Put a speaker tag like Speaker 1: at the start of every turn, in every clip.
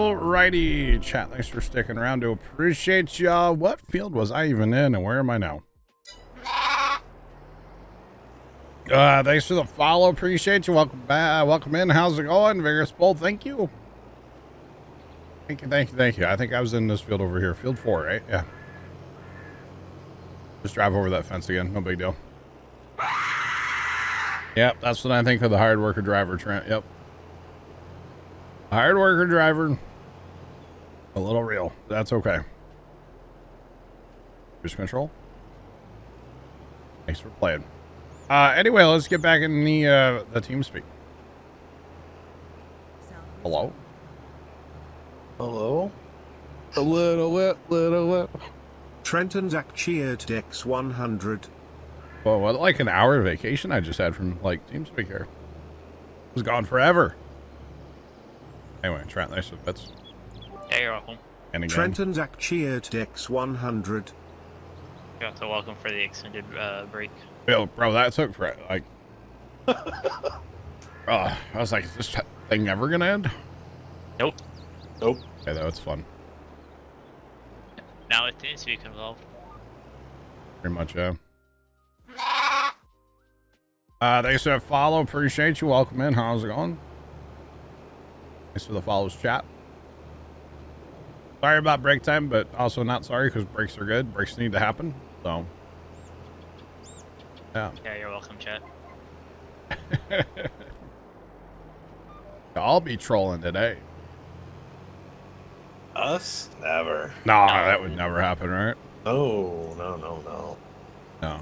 Speaker 1: Alrighty, chat. Thanks for sticking around. To appreciate y'all. What field was I even in, and where am I now? Thanks for the follow. Appreciate you. Welcome back. Welcome in. How's it going? Vigorous Bold. Thank you. Thank you. Thank you. Thank you. I think I was in this field over here. Field 4, right? Yeah. Just drive over that fence again. No big deal. Yep, that's what I think of the hard worker driver, Trent. Yep. Hard worker driver. A little real. That's okay. Cruise control. Thanks for playing. Anyway, let's get back in the team speak. Hello?
Speaker 2: Hello? A little bit.
Speaker 3: Trenton Zach cheered Dex 100.
Speaker 1: Well, what, like an hour of vacation I just had from, like, TeamSpeak here. It was gone forever. Anyway, Trent, thanks for the bits.
Speaker 4: Yeah, you're welcome.
Speaker 1: And again.
Speaker 3: Trenton Zach cheered Dex 100.
Speaker 4: You're also welcome for the extended break.
Speaker 1: Yo, bro, that took for, like... I was like, is this thing never gonna end?
Speaker 4: Nope.
Speaker 2: Nope.
Speaker 1: Okay, that was fun.
Speaker 4: Now with TeamSpeak involved.
Speaker 1: Pretty much, yeah. Thanks for the follow. Appreciate you. Welcome in. How's it going? Thanks for the follows, chat. Sorry about break time, but also not sorry because breaks are good. Breaks need to happen. So, yeah.
Speaker 4: Yeah, you're welcome, chat.
Speaker 1: I'll be trolling today.
Speaker 2: Us? Never.
Speaker 1: No, that would never happen, right?
Speaker 2: No.
Speaker 1: No.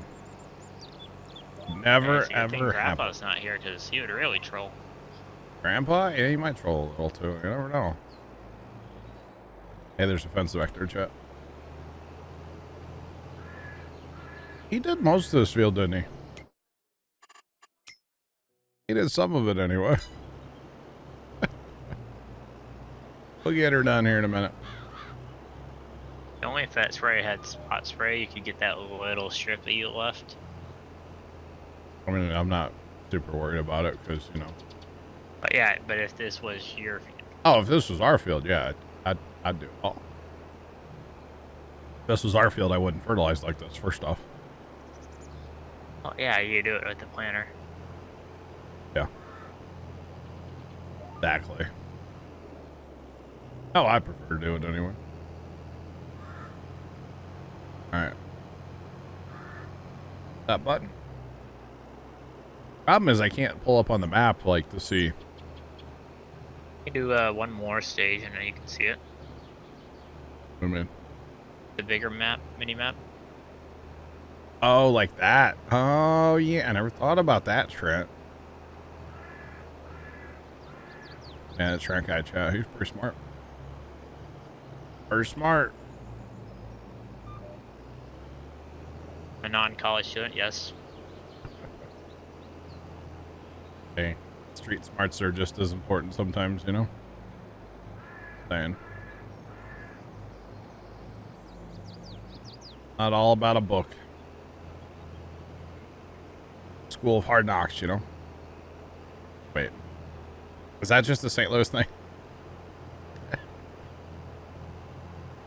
Speaker 1: Never,
Speaker 4: Actually, I think
Speaker 1: ever
Speaker 4: Grandpa's
Speaker 1: happen.
Speaker 4: not here because he would really troll.
Speaker 1: Grandpa? Yeah, he might troll a little too. You never know. Hey, there's a fence vector, chat. He did most of this field, didn't he? He did some of it anyway. We'll get her done here in a minute.
Speaker 4: Only if that spray had spot spray, you could get that little strip that you left.
Speaker 1: I mean, I'm not super worried about it because, you know.
Speaker 4: But yeah, but if this was your...
Speaker 1: Oh, if this was our field, yeah, I'd do it all. If this was our field, I wouldn't fertilize like this, first off.
Speaker 4: Oh, yeah, you do it with the planter.
Speaker 1: Yeah. Exactly. Oh, I prefer to do it anyway. Alright. That button. Problem is I can't pull up on the map, like, to see.
Speaker 4: You can do one more stage and then you can see it.
Speaker 1: I mean,
Speaker 4: The bigger map, mini map.
Speaker 1: oh, like that. Oh, yeah. I never thought about that, Trent. Yeah, the Trent guy, chat. He's pretty smart. Pretty smart.
Speaker 4: A non-college student, yes.
Speaker 1: Hey, street smarts are just as important sometimes, you know? Saying. Not all about a book. School of Hard Knocks, you know? Wait. Is that just a St. Louis thing?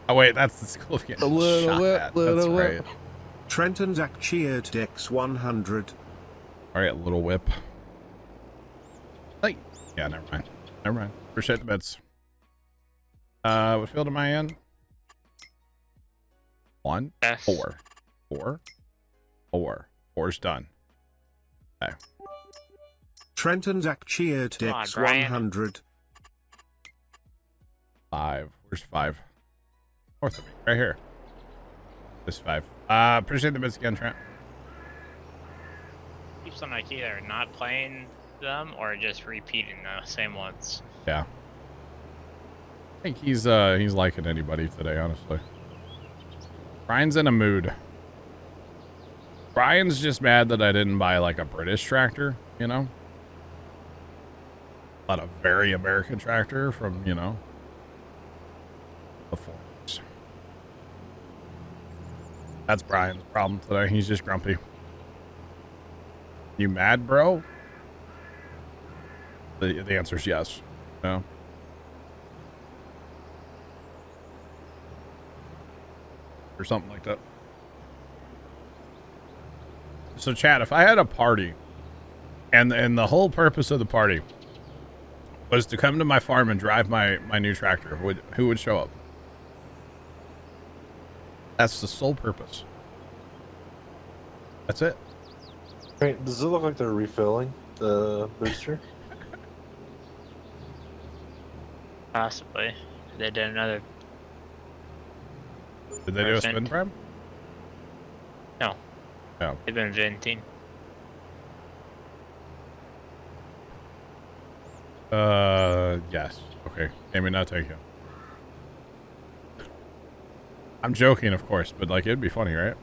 Speaker 1: Oh, wait, that's the school of getting
Speaker 2: A little
Speaker 1: shot
Speaker 2: bit,
Speaker 1: at.
Speaker 2: little
Speaker 1: That's
Speaker 2: bit.
Speaker 1: right.
Speaker 3: Trenton Zach cheered Dex 100.
Speaker 1: All right, little whip. Like, yeah, never mind. Never mind. Appreciate the bits. What field am I in? 1,
Speaker 4: Yes.
Speaker 1: 4. 4. 4. 4's done. Okay.
Speaker 3: Trenton Zach cheered
Speaker 4: Come on,
Speaker 3: Dex
Speaker 4: Brian.
Speaker 3: 100.
Speaker 1: 5. Where's 5? North of me. Right here. This 5. Appreciate the bits again, Trent.
Speaker 4: Keeps on like either not playing them or just repeating the same ones.
Speaker 1: Yeah. I think he's liking anybody today, honestly. Brian's in a mood. Brian's just mad that I didn't buy like a British tractor, you know? Not a very American tractor from, you know, the 40s. That's Brian's problem today. He's just grumpy. You mad, bro? The answer's yes. No. or something like that. So, Chad, if I had a party, and the whole purpose of the party was to come to my farm and drive my new tractor, who would show up? That's the sole purpose. That's it.
Speaker 2: Wait, does it look like they're refilling the booster?
Speaker 4: Possibly. They did another.
Speaker 1: Did they do a spin prep?
Speaker 4: No.
Speaker 1: No.
Speaker 4: They've been venting.
Speaker 1: Yes. Okay. Maybe not take you. I'm joking, of course, but like it'd be funny, right?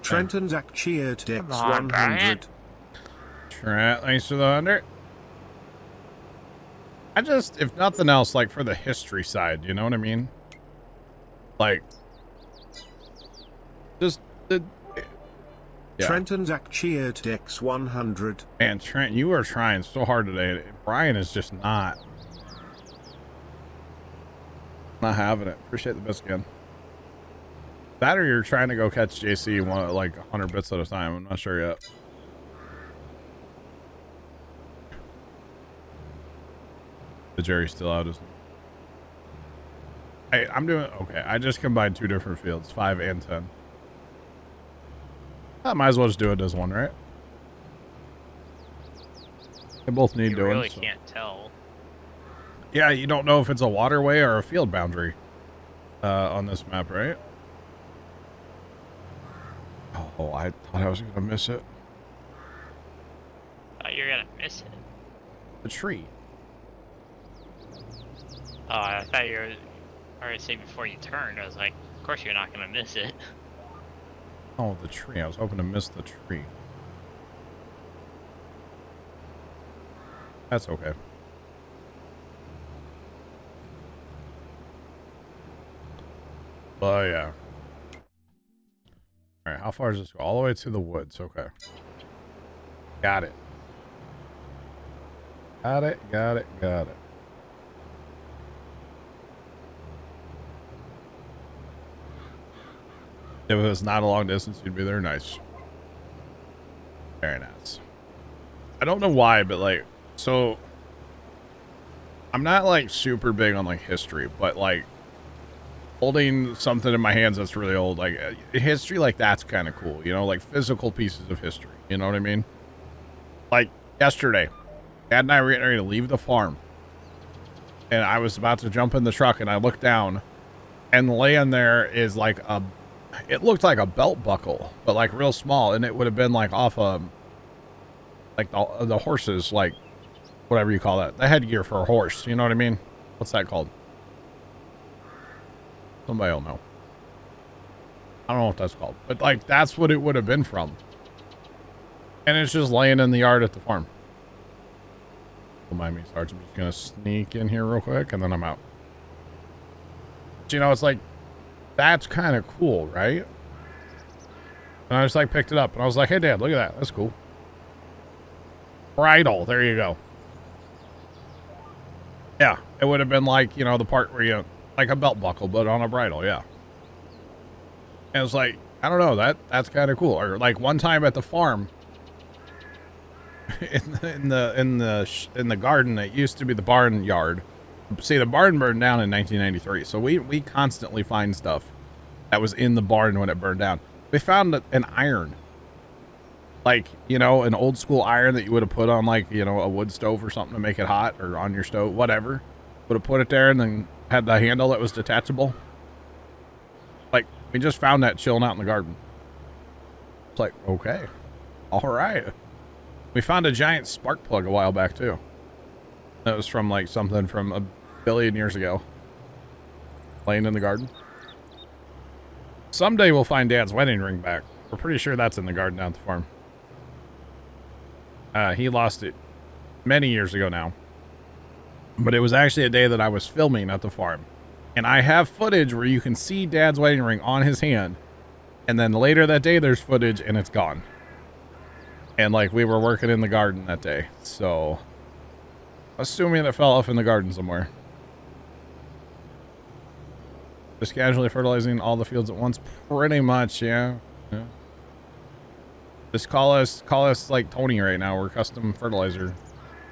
Speaker 3: Trent and Zach cheered Dex
Speaker 4: Come on,
Speaker 3: 100.
Speaker 1: Trent, thanks for the 100. I just, if nothing else, like for the history side, you know what I mean? Like, just the. Yeah.
Speaker 3: Trent and Zach cheered Dex 100.
Speaker 1: Man, Trent, you are trying so hard today. Brian is just not having it. Appreciate the best again. That or you're trying to go catch JC like 100 bits at a time. I'm not sure yet. The Jerry's still out, isn't he? Hey, I'm doing okay. I just combined 2 different fields, 5 and 10. I might as well just do it as one, right? They both need
Speaker 4: You
Speaker 1: doing.
Speaker 4: really
Speaker 1: So.
Speaker 4: can't tell.
Speaker 1: Yeah, you don't know if it's a waterway or a field boundary on this map, right? Oh, I thought I was going to miss it.
Speaker 4: Thought you were gonna miss it.
Speaker 1: The tree.
Speaker 4: Oh, I thought you were already saying before you turned. I was like, of course you're not gonna miss it.
Speaker 1: Oh, the tree. I was hoping to miss the tree. That's okay. Oh, yeah. Alright, how far does this go? All the way to the woods. Okay. Got it. Got it, got it, got it. If it was not a long distance, you'd be there. Nice. Very nice. I don't know why, but like, so I'm not like super big on like history, but like holding something in my hands that's really old, like history like that's kind of cool, you know, like physical pieces of history, you know what I mean? Like yesterday, Dad and I were getting ready to leave the farm, and I was about to jump in the truck, and I looked down, and laying there is like it looked like a belt buckle, but like real small, and it would have been like off like the horses, like whatever you call that, the headgear for a horse, you know what I mean? What's that called? Somebody will know. I don't know what that's called, but like that's what it would have been from. And it's just laying in the yard at the farm. Don't mind me, Sarge. I'm just gonna sneak in here real quick, and then I'm out. But, you know, it's like, that's kind of cool, right? And I just like picked it up, and I was like, hey, Dad, look at that. That's cool. Bridle. There you go. Yeah, it would have been like, you know, the part where you, like a belt buckle, but on a bridle, yeah. And it's like, I don't know, that's kind of cool. Or like one time at the farm, in the garden, it used to be the barn yard. See, the barn burned down in 1993, so we constantly find stuff that was in the barn when it burned down. We found an iron, like, you know, an old school iron that you would have put on, like, you know, a wood stove or something to make it hot, or on your stove, whatever. Would have put it there and then had the handle that was detachable. Like, we just found that chilling out in the garden. It's like, okay, all right. We found a giant spark plug a while back too. That was from like something from a billion years ago, laying in the garden. Someday we'll find Dad's wedding ring back. We're pretty sure that's in the garden down at the farm. He lost it many years ago now, but it was actually a day that I was filming at the farm, and I have footage where you can see Dad's wedding ring on his hand, and then later that day there's footage and it's gone. And like, we were working in the garden that day, so assuming it fell off in the garden somewhere. Just casually fertilizing all the fields at once. Pretty much, yeah. Yeah. Just call us like Tony right now. We're custom fertilizer.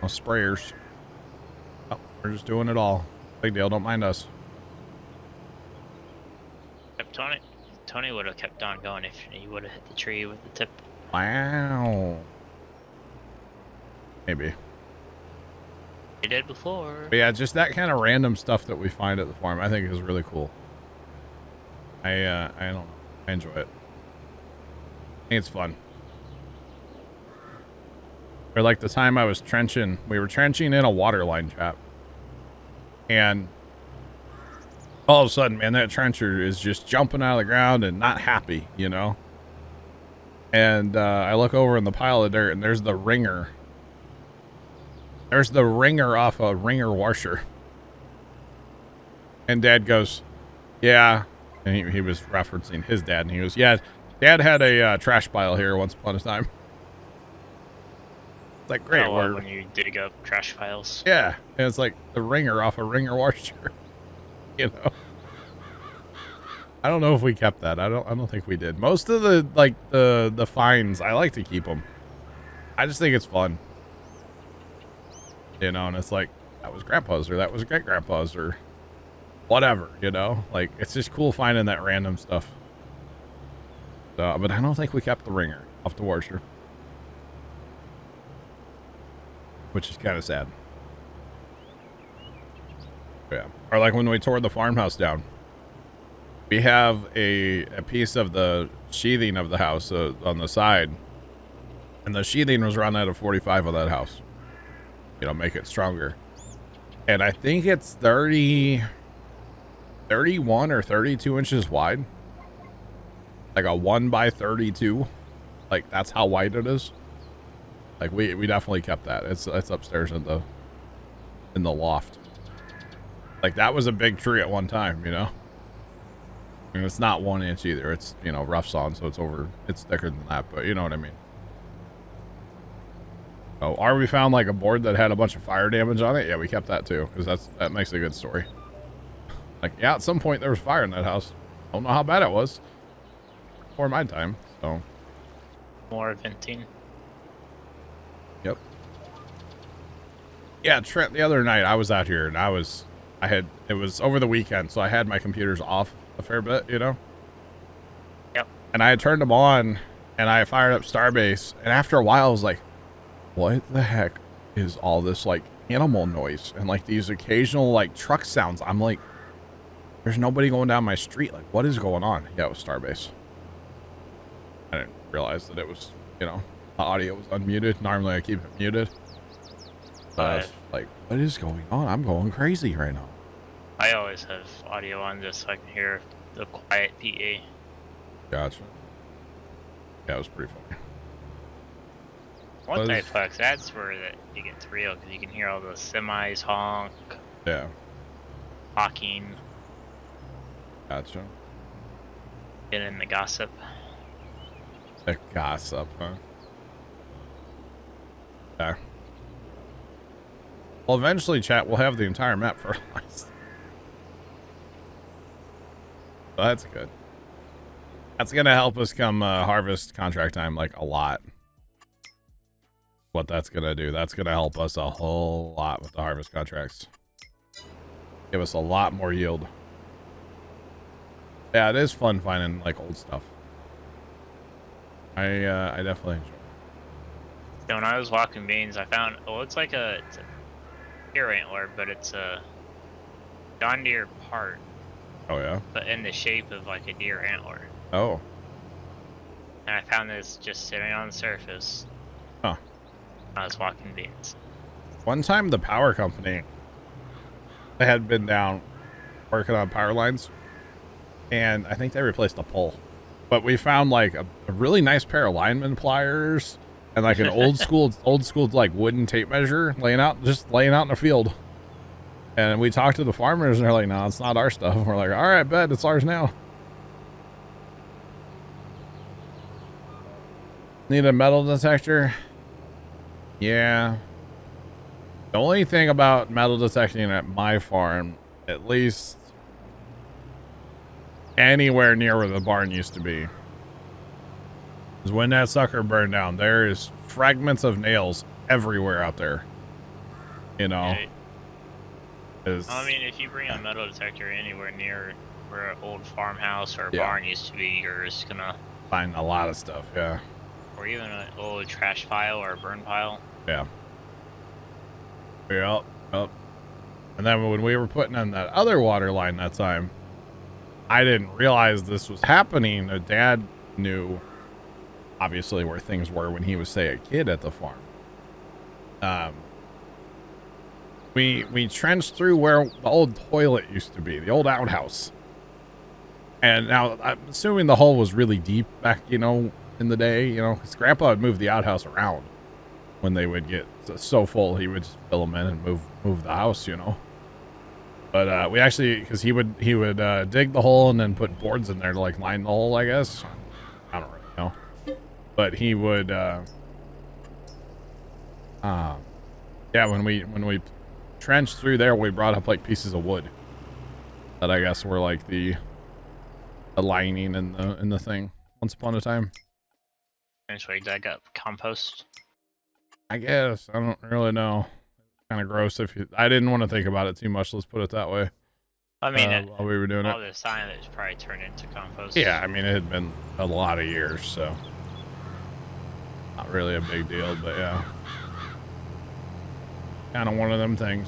Speaker 1: Sprayers. Oh, we're just doing it all. Big deal. Don't mind us.
Speaker 4: Yep, Tony would have kept on going if he would have hit the tree with the tip.
Speaker 1: Wow. Maybe.
Speaker 4: He did before.
Speaker 1: But yeah, just that kind of random stuff that we find at the farm, I think is really cool. I don't know. I enjoy it. I think it's fun. Or like the time I was trenching, we were trenching in a water line, chap. And all of a sudden, man, that trencher is just jumping out of the ground and not happy, you know? And I look over in the pile of dirt and there's the ringer. There's the ringer off a ringer washer. And Dad goes, yeah. And he was referencing his dad. And he goes, yeah, Dad had a trash pile here once upon a time. It's like, great word.
Speaker 4: When you dig up trash piles.
Speaker 1: Yeah. And it's like the ringer off a ringer washer. You know? I don't know if we kept that. I don't think we did. Most of the, like, the finds, I like to keep them. I just think it's fun. You know, and it's like, that was Grandpa's or that was great-grandpa's or whatever, you know? Like, it's just cool finding that random stuff. But I don't think we kept the ringer off the washer. Which is kind of sad. Yeah. Or like when we tore the farmhouse down. We have a piece of the sheathing of the house on the side. And the sheathing was run out of 45 of that house. You know, make it stronger. And I think it's 31 or 32 inches wide. Like a 1x32. Like that's how wide it is. Like we definitely kept that. It's upstairs in the loft. Like that was a big tree at one time, you know. And it's not 1 inch either. It's, you know, rough sawn, so it's thicker than that, but you know what I mean. Oh, or we found like a board that had a bunch of fire damage on it. Yeah, we kept that too, because that makes a good story. Like, yeah, at some point there was fire in that house. Don't know how bad it was. Before my time, so.
Speaker 4: More venting.
Speaker 1: Yep. Yeah, Trent, the other night I was out here and it was over the weekend, so I had my computers off a fair bit, you know?
Speaker 4: Yep.
Speaker 1: And I had turned them on and I fired up Starbase, and after a while I was like, what the heck is all this like animal noise and like these occasional like truck sounds? I'm like, there's nobody going down my street. Like, what is going on? Yeah, it was Starbase. I didn't realize that it was, you know, the audio was unmuted. Normally I keep it muted. But like, what is going on? I'm going crazy right now.
Speaker 4: I always have audio on just so I can hear the quiet PA.
Speaker 1: Gotcha. Yeah, it was pretty funny.
Speaker 4: Multiplex, that's where it gets real, because you can hear all the semis honk.
Speaker 1: Yeah.
Speaker 4: Honking.
Speaker 1: Gotcha.
Speaker 4: Get in the gossip.
Speaker 1: The gossip, huh? Yeah. Well, eventually, chat, we'll have the entire map fertilized. So that's good. That's going to help us come harvest contract time, like, a lot. What that's going to do. That's going to help us a whole lot with the harvest contracts. Give us a lot more yield. Yeah, it is fun finding, like, old stuff. I definitely enjoy it.
Speaker 4: So when I was walking beans, I found, it's a deer antler, but it's a John Deere part.
Speaker 1: Oh, yeah?
Speaker 4: But in the shape of like a deer antler.
Speaker 1: Oh.
Speaker 4: And I found this just sitting on the surface.
Speaker 1: Huh.
Speaker 4: I was walking beans.
Speaker 1: One time the power company, they had been down working on power lines, and I think they replaced the pole. But we found like a really nice pair of lineman pliers and like an old school like wooden tape measure laying out in the field. And we talked to the farmers and they're like, no, it's not our stuff. And we're like, all right, bet it's ours now. Need a metal detector? Yeah. The only thing about metal detecting at my farm, at least anywhere near where the barn used to be. Because when that sucker burned down, there is fragments of nails everywhere out there. You know?
Speaker 4: Okay. I mean, if you bring a metal detector anywhere near where an old farmhouse or a barn used to be, you're just gonna
Speaker 1: find a lot of stuff, yeah.
Speaker 4: Or even an old trash pile or a burn pile.
Speaker 1: Yeah. Yep. And then when we were putting in that other water line that time, I didn't realize this was happening. Dad knew, obviously, where things were when he was, say, a kid at the farm. We trenched through where the old toilet used to be, the old outhouse. And now, I'm assuming the hole was really deep back, you know, in the day, you know, because Grandpa would move the outhouse around when they would get so full. He would just fill them in and move the house, you know. But we actually, because he would dig the hole and then put boards in there to like line the hole, I guess. I don't really know. But he would, yeah, when we trenched through there, we brought up like pieces of wood that I guess were like the lining in the thing once upon a time.
Speaker 4: Eventually dug up compost.
Speaker 1: I guess. I don't really know. Kind of gross. I didn't want to think about it too much. Let's put it that way.
Speaker 4: I mean,
Speaker 1: while we were doing
Speaker 4: all
Speaker 1: it.
Speaker 4: this time it's probably turned into compost.
Speaker 1: Yeah, I mean, it had been a lot of years, so not really a big deal, but yeah, kind of one of them things.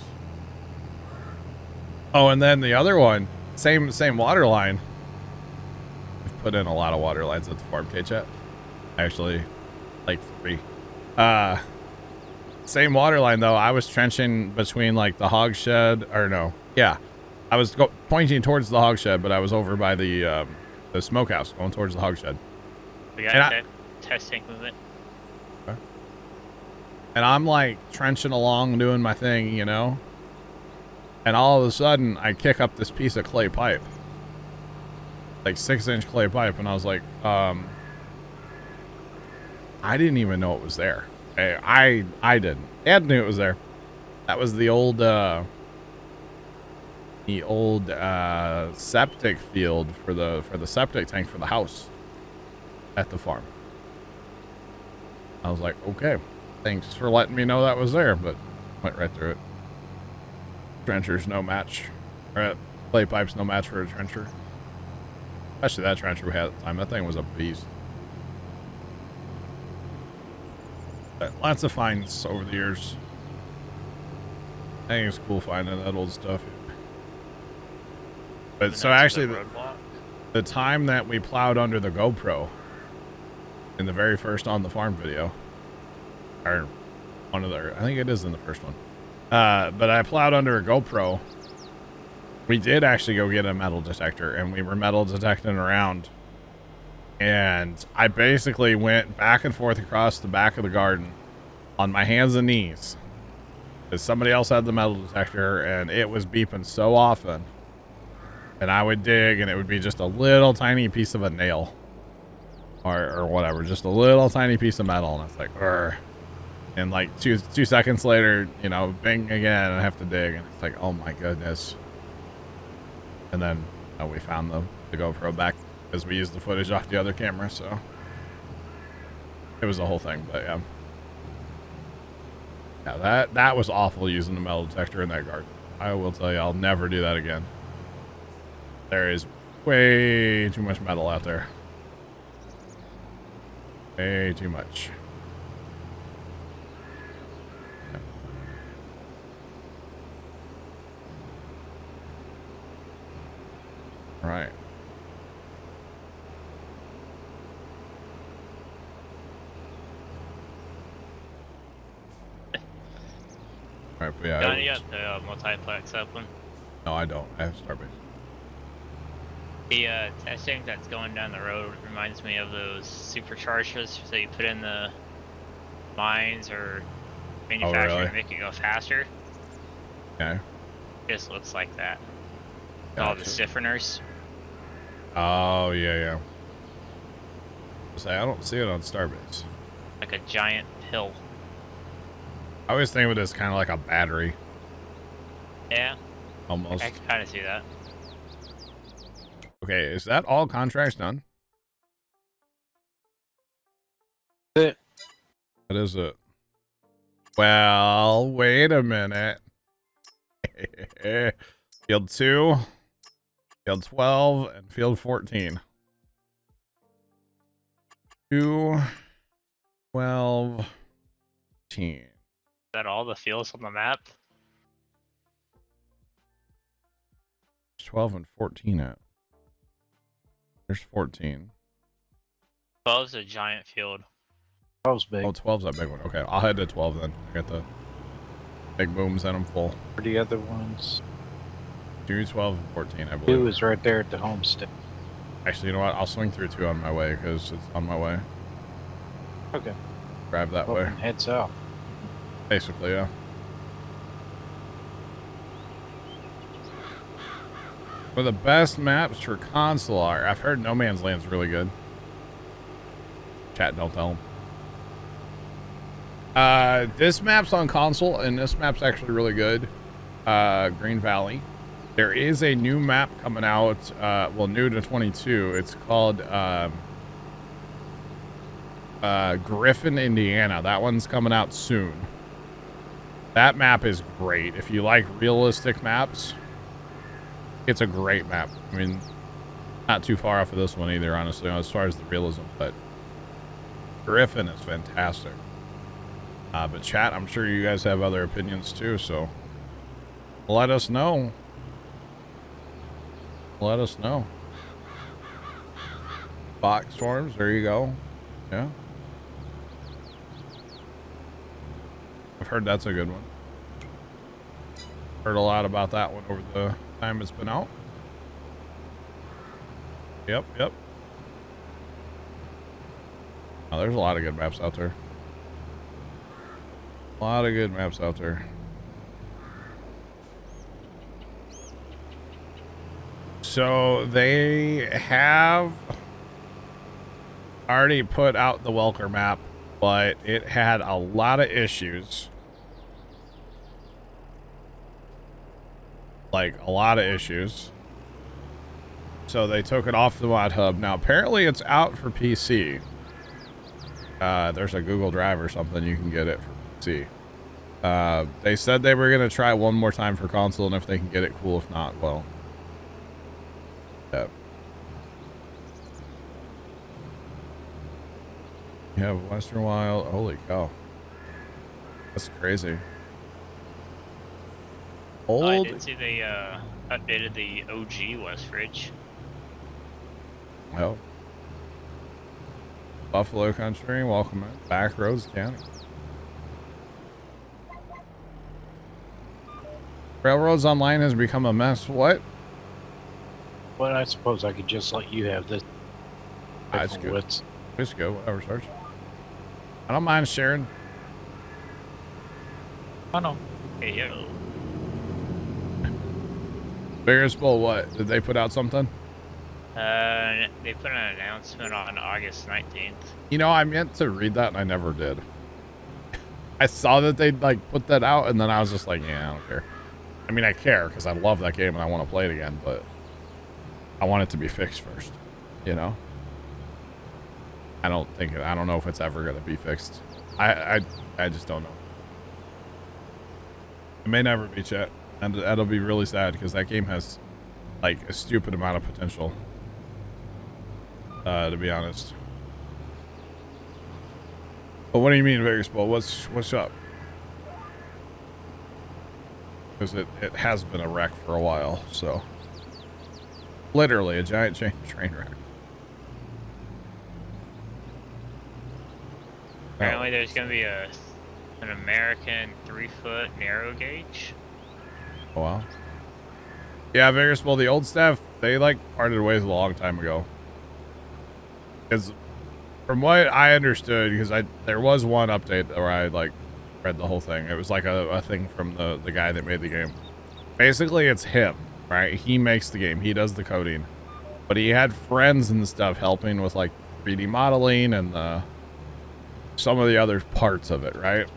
Speaker 1: Oh, and then the other one, same water line. We've put in a lot of water lines at the farm, K-Chat. Actually, like 3. Same water line though. I was trenching between like the hog shed, or no, yeah, I was pointing towards the hog shed, but I was over by the smokehouse, going towards the hog shed.
Speaker 4: We got test tank movement.
Speaker 1: Okay. And I'm like trenching along, doing my thing, you know. And all of a sudden, I kick up this piece of clay pipe, like 6-inch clay pipe, and I was like, I didn't even know it was there. I didn't. Dad knew it was there. That was the old septic field for the septic tank for the house at the farm. I was like, okay, thanks for letting me know that was there, but went right through it. Trencher's no match. Clay pipe's no match for a trencher. Especially that trencher we had at the time. That thing was a beast. But lots of finds over the years. I think it's cool finding that old stuff. But so actually, the time that we plowed under the GoPro in the very first On the Farm video, or one of the, I think it is in the first one. But I plowed under a GoPro. We did actually go get a metal detector, and we were metal detecting around. And I basically went back and forth across the back of the garden on my hands and knees, because somebody else had the metal detector, and it was beeping so often. And I would dig, and it would be just a little tiny piece of a nail, or whatever, just a little tiny piece of metal, and it's like, Urgh. And like two seconds later, you know, bing again, and I have to dig, and it's like, oh my goodness. And then we found the GoPro back, because we used the footage off the other camera, so it was the whole thing. But yeah, that was awful using the metal detector in that garden. I will tell you, I'll never do that again. There is way too much metal out there. Way too much. All right. All right, but yeah.
Speaker 4: Got you got the multiplex up one?
Speaker 1: No, I don't. I have Starbase.
Speaker 4: The testing that's going down the road reminds me of those superchargers. So you put in the mines or manufacturer to make it go faster.
Speaker 1: Okay.
Speaker 4: Just looks like that.
Speaker 1: Gotcha.
Speaker 4: All the stiffeners.
Speaker 1: Oh yeah. Say I don't see it on Starbase.
Speaker 4: Like a giant pill.
Speaker 1: I always think of it as kind of like a battery.
Speaker 4: Yeah.
Speaker 1: Almost.
Speaker 4: I can kind of see that.
Speaker 1: Okay, is that all contracts done?
Speaker 2: That's it.
Speaker 1: What is it? Well, wait a minute. Field 2, Field 12, and Field 14. 2, 12, 14.
Speaker 4: Is that all the fields on the map?
Speaker 1: 12 and 14 at. There's 14.
Speaker 4: 12 is a giant field.
Speaker 2: That was big.
Speaker 1: Oh, 12's that big one. Okay, I'll head to 12 then. I got the big booms and I'm full.
Speaker 2: For the other ones,
Speaker 1: 2, 12, and 14, I
Speaker 2: 2
Speaker 1: believe.
Speaker 2: is right there at the homestead.
Speaker 1: Actually, you know what? I'll swing through 2 on my way because it's on my way.
Speaker 2: Okay.
Speaker 1: Drive that
Speaker 2: Well,
Speaker 1: way.
Speaker 2: then head south.
Speaker 1: Basically, yeah. One of the best maps for console are. I've heard No Man's Land's really good. Chat, don't tell them. This map's on console, and this map's actually really good. Green Valley. There is a new map coming out, well, new to 22. It's called Griffin, Indiana. That one's coming out soon. That map is great. If you like realistic maps, it's a great map. I mean, not too far off of this one either, honestly, as far as the realism, but Griffin is fantastic. But chat, I'm sure you guys have other opinions too, so let us know. Let us know. Box storms, there you go. Yeah. I've heard that's a good one. Heard a lot about that one over the time it's been out. Yep, yep. Oh, there's a lot of good maps out there. A lot of good maps out there. So they have already put out the Welker map, but it had a lot of issues. Like a lot of issues. So they took it off the mod hub. Now apparently it's out for PC. There's a Google Drive or something you can get it for PC. They said they were gonna try one more time for console, and if they can get it, cool. If not, well, yeah. You have Western Wild. Holy cow, that's crazy. Old.
Speaker 4: I did see they updated the OG Westridge.
Speaker 1: Well, Buffalo Country, welcome in. Back Roads County. Railroads Online has become a mess. What?
Speaker 2: Well, I suppose I could just let you have this.
Speaker 1: That's
Speaker 2: Different
Speaker 1: good.
Speaker 2: widths.
Speaker 1: Just go, whatever, Sarge. I don't mind sharing.
Speaker 2: Oh no.
Speaker 4: Hey, yo.
Speaker 1: Bears Bowl, what? Did they put out something?
Speaker 4: They put an announcement on August 19th.
Speaker 1: You know, I meant to read that and I never did. I saw that they'd like put that out and then I was just like, yeah, I don't care. I mean, I care because I love that game and I want to play it again, but I want it to be fixed first, you know? I don't know if it's ever going to be fixed. I just don't know. It may never be, chat. And that'll be really sad because that game has like a stupid amount of potential. To be honest. But what do you mean, Vegas Bowl? What's up? Because it has been a wreck for a while, so literally a giant train wreck.
Speaker 4: Apparently, there's gonna be an American 3-foot narrow gauge.
Speaker 1: Oh, wow. Yeah, Vegas Bowl, the old staff, they like parted ways a long time ago. Because from what I understood, because there was one update where I like read the whole thing. It was like a thing from the guy that made the game. Basically, it's him, right? He makes the game. He does the coding. But he had friends and stuff helping with like 3D modeling and some of the other parts of it, right?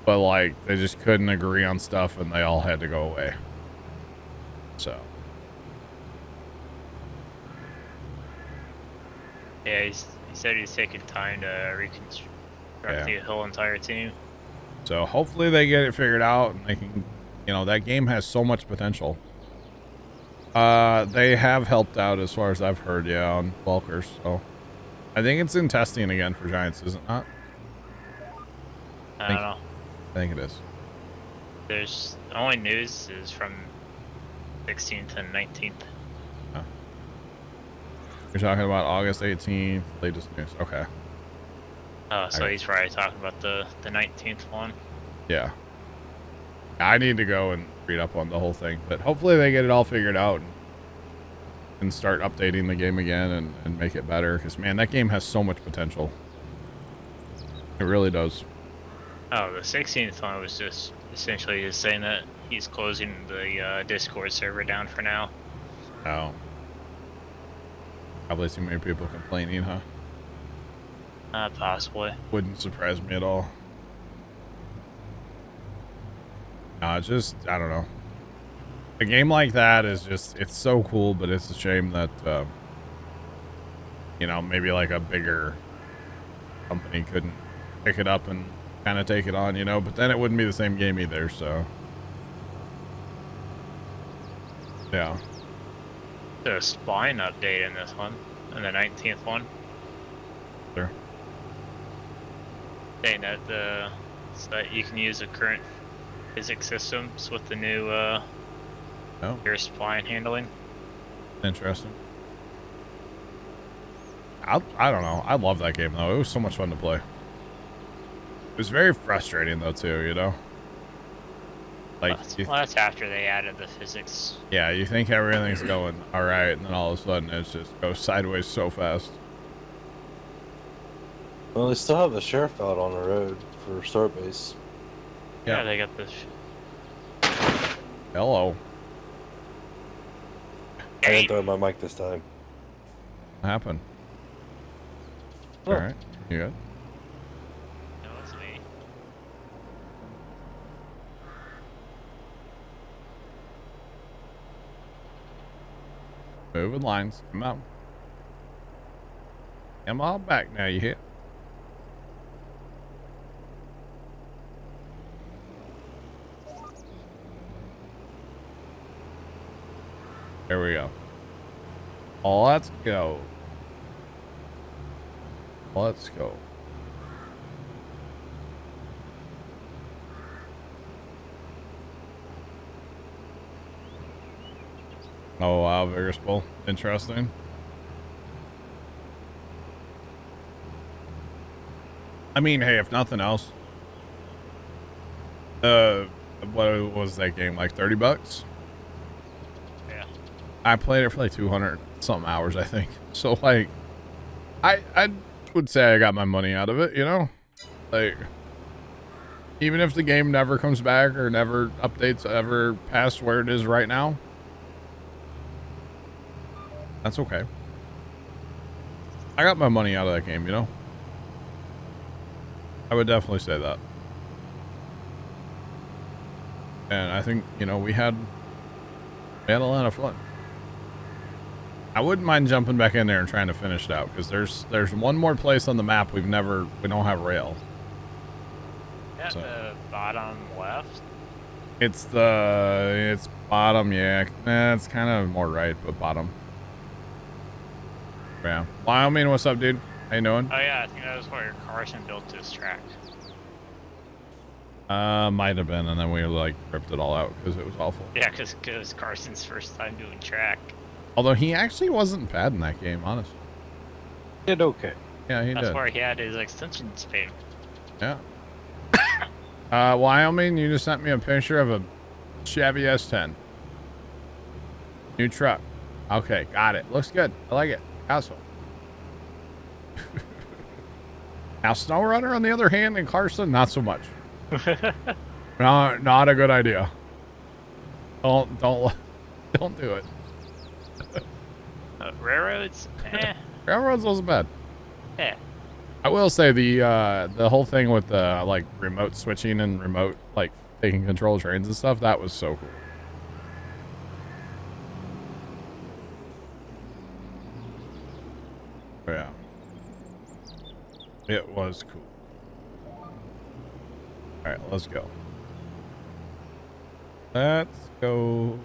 Speaker 1: But like they just couldn't agree on stuff and they all had to go away. So
Speaker 4: Yeah, he said he's taking time to reconstruct the whole entire team.
Speaker 1: So hopefully they get it figured out and they can, you know, that game has so much potential. They have helped out as far as I've heard, yeah, on Walkers. So I think it's in testing again for Giants, is it not?
Speaker 4: I don't know.
Speaker 1: I think it is.
Speaker 4: There's the only news is from 16th and 19th.
Speaker 1: Oh. You're talking about August 18th, latest news. Okay.
Speaker 4: Oh, so he's probably talking about the 19th one.
Speaker 1: Yeah. I need to go and read up on the whole thing, but hopefully they get it all figured out and start updating the game again and make it better. Because, man, that game has so much potential. It really does.
Speaker 4: Oh, the 16th one was just essentially just saying that he's closing the Discord server down for now.
Speaker 1: Oh. Probably too many people complaining, huh?
Speaker 4: Possibly.
Speaker 1: Wouldn't surprise me at all. Just, I don't know. A game like that is just, it's so cool, but it's a shame that, you know, maybe like a bigger company couldn't pick it up and kind of take it on, you know, but then it wouldn't be the same game either, so. Yeah.
Speaker 4: The spine update in this one, in the 19th one.
Speaker 1: Sure.
Speaker 4: Saying that so that you can use the current physics systems with the new your spline handling.
Speaker 1: Interesting. I don't know. I love that game though. It was so much fun to play. It was very frustrating though too, you know? Like,
Speaker 4: well, that's after they added the physics.
Speaker 1: Yeah, you think everything's going all right, and then all of a sudden it just goes sideways so fast.
Speaker 2: Well, they still have the sheriff out on the road for Starbase.
Speaker 4: Yeah, they got this.
Speaker 1: Hello.
Speaker 2: I didn't throw my mic this time.
Speaker 1: What happened?
Speaker 2: Oh.
Speaker 1: All right, you good?
Speaker 4: No, it's me.
Speaker 1: Moving lines. Come on. Come on back now, you hit. There we go. Let's go. Let's go. Oh wow, Vigorous Bull. Interesting. I mean, hey, if nothing else, what was that game, like 30 bucks?
Speaker 4: Yeah.
Speaker 1: I played it for like 200 something hours, I think. So like, I would say I got my money out of it, you know? Like, even if the game never comes back or never updates ever past where it is right now, that's okay. I got my money out of that game, you know? I would definitely say that. And I think, you know, we had a lot of fun. I wouldn't mind jumping back in there and trying to finish it out, because there's one more place on the map we don't have rail.
Speaker 4: At the bottom left?
Speaker 1: It's bottom, yeah. It's kind of more right, but bottom. Yeah. Wyoming, what's up, dude? How you doing?
Speaker 4: Oh yeah, I think that was where Carson built this track.
Speaker 1: Might have been, and then we like ripped it all out because it was awful.
Speaker 4: Yeah, because it was Carson's first time doing track.
Speaker 1: Although he actually wasn't bad in that game, honestly.
Speaker 2: He did okay.
Speaker 1: Yeah, he did.
Speaker 4: That's where he had his extension span.
Speaker 1: Yeah. Wyoming, you just sent me a picture of a Chevy S10. New truck. Okay, got it. Looks good. I like it. Asshole. Now, SnowRunner, on the other hand, in Carson, not so much. No, not a good idea. Don't do it.
Speaker 4: Railroads?
Speaker 1: Railroads wasn't bad.
Speaker 4: Yeah.
Speaker 1: I will say the whole thing with the like remote switching and remote like taking control of trains and stuff, that was so cool. Yeah. It was cool. All right, let's go. Let's go.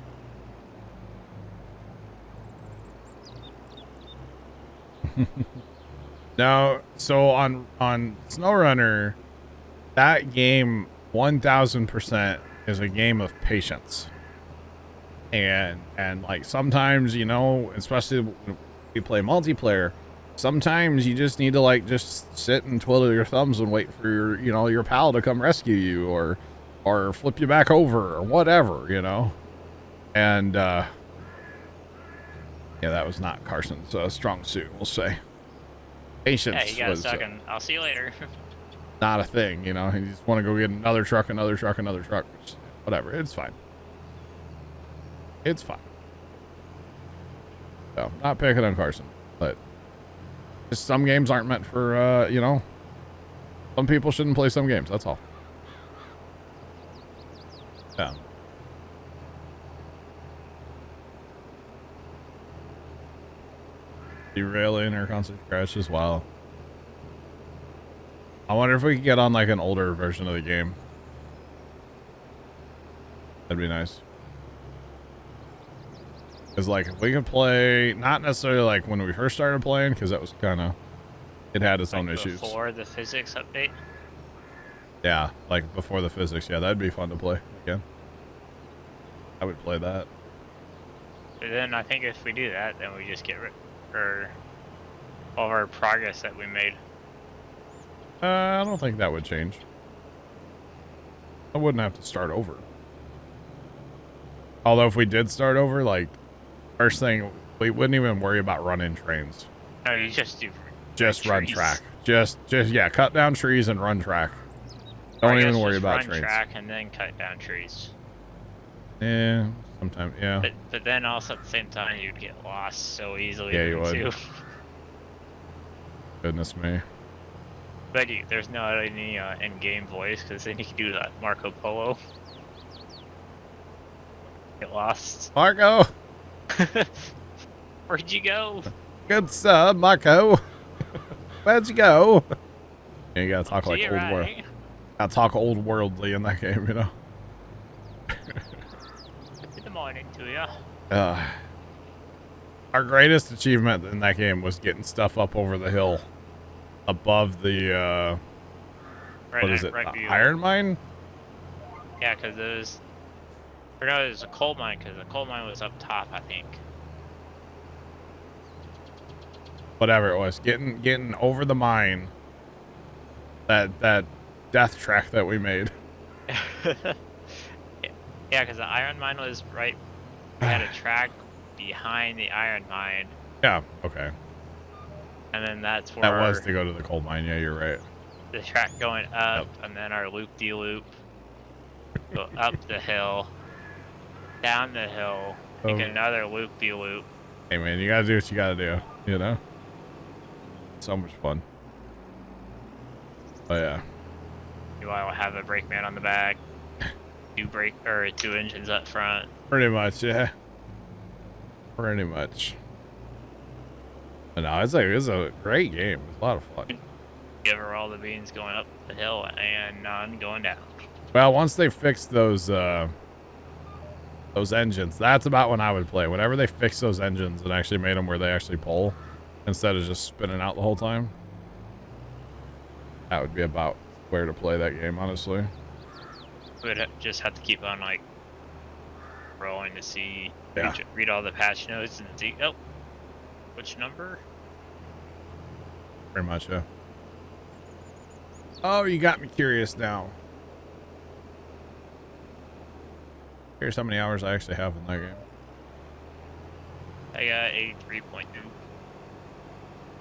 Speaker 1: Now, so on SnowRunner, that game 1000% is a game of patience. And like sometimes, you know, especially when we play multiplayer, sometimes you just need to like just sit and twiddle your thumbs and wait for your, you know, your pal to come rescue you or flip you back over or whatever, you know. And yeah, that was not Carson's strong suit, we'll say. Patience
Speaker 4: Yeah, you got
Speaker 1: was
Speaker 4: stuck in, I'll see you later.
Speaker 1: not a thing, you know. You just want to go get another truck, another truck, another truck. Whatever, it's fine. It's fine. So, not picking on Carson, but just some games aren't meant for, you know, some people shouldn't play some games. That's all. Yeah. Derailing or constant crash as well. I wonder if we could get on like an older version of the game. That'd be nice. Because like if we could play, not necessarily like when we first started playing, because that was kind of, it had its own issues.
Speaker 4: Before the physics update?
Speaker 1: Yeah, like before the physics. Yeah, that'd be fun to play again. I would play that.
Speaker 4: But then I think if we do that, then we just get rid of all of our progress that we made.
Speaker 1: I don't think that would change. I wouldn't have to start over. Although if we did start over, like, first thing, we wouldn't even worry about running trains.
Speaker 4: No, you just do.
Speaker 1: Just run
Speaker 4: trees.
Speaker 1: track. Just yeah, cut down trees and run track. Don't even worry about trains.
Speaker 4: Run track and then cut down trees.
Speaker 1: Yeah, sometimes, yeah.
Speaker 4: But then also at the same time, you'd get lost so easily.
Speaker 1: Yeah, you would.
Speaker 4: Too.
Speaker 1: Goodness me.
Speaker 4: But there's not any in-game voice, because then you can do that Marco Polo. Get lost.
Speaker 1: Marco!
Speaker 4: Where'd you go?
Speaker 1: Good sir, Marco. Where'd you go? Yeah, you gotta talk like old
Speaker 4: right.
Speaker 1: world. Gotta talk old worldly in that game, you know?
Speaker 4: Good morning to you.
Speaker 1: Our greatest achievement in that game was getting stuff up over the hill above the what is it,
Speaker 4: right
Speaker 1: the iron mine?
Speaker 4: Yeah, because it was a coal mine, because the coal mine was up top, I think.
Speaker 1: Whatever it was, getting over the mine, that death track that we made.
Speaker 4: Yeah, because the iron mine was right. We had a track behind the iron mine.
Speaker 1: Yeah, okay.
Speaker 4: And then that's where
Speaker 1: That was to go to the coal mine. Yeah, you're right.
Speaker 4: the track going up, and then our loop-de-loop. Go up the hill, down the hill, make another loop-de-loop.
Speaker 1: Hey man, you gotta do what you gotta do, you know? So much fun. Oh yeah.
Speaker 4: You want to have a brakeman on the back, two engines up front.
Speaker 1: Pretty much, yeah. Pretty much. But no, it's a great game. It's a lot of fun.
Speaker 4: Give her all the beans going up the hill and none going down.
Speaker 1: Well, once they fixed those engines, that's about when I would play. Whenever they fixed those engines and actually made them where they actually pull instead of just spinning out the whole time, that would be about where to play that game, honestly.
Speaker 4: We'd just have to keep on like rolling to see,
Speaker 1: Yeah.
Speaker 4: read all the patch notes and see, oh, which number?
Speaker 1: Pretty much, yeah. Oh, you got me curious now. Here's how many hours I actually have in that game.
Speaker 4: I got 83.2.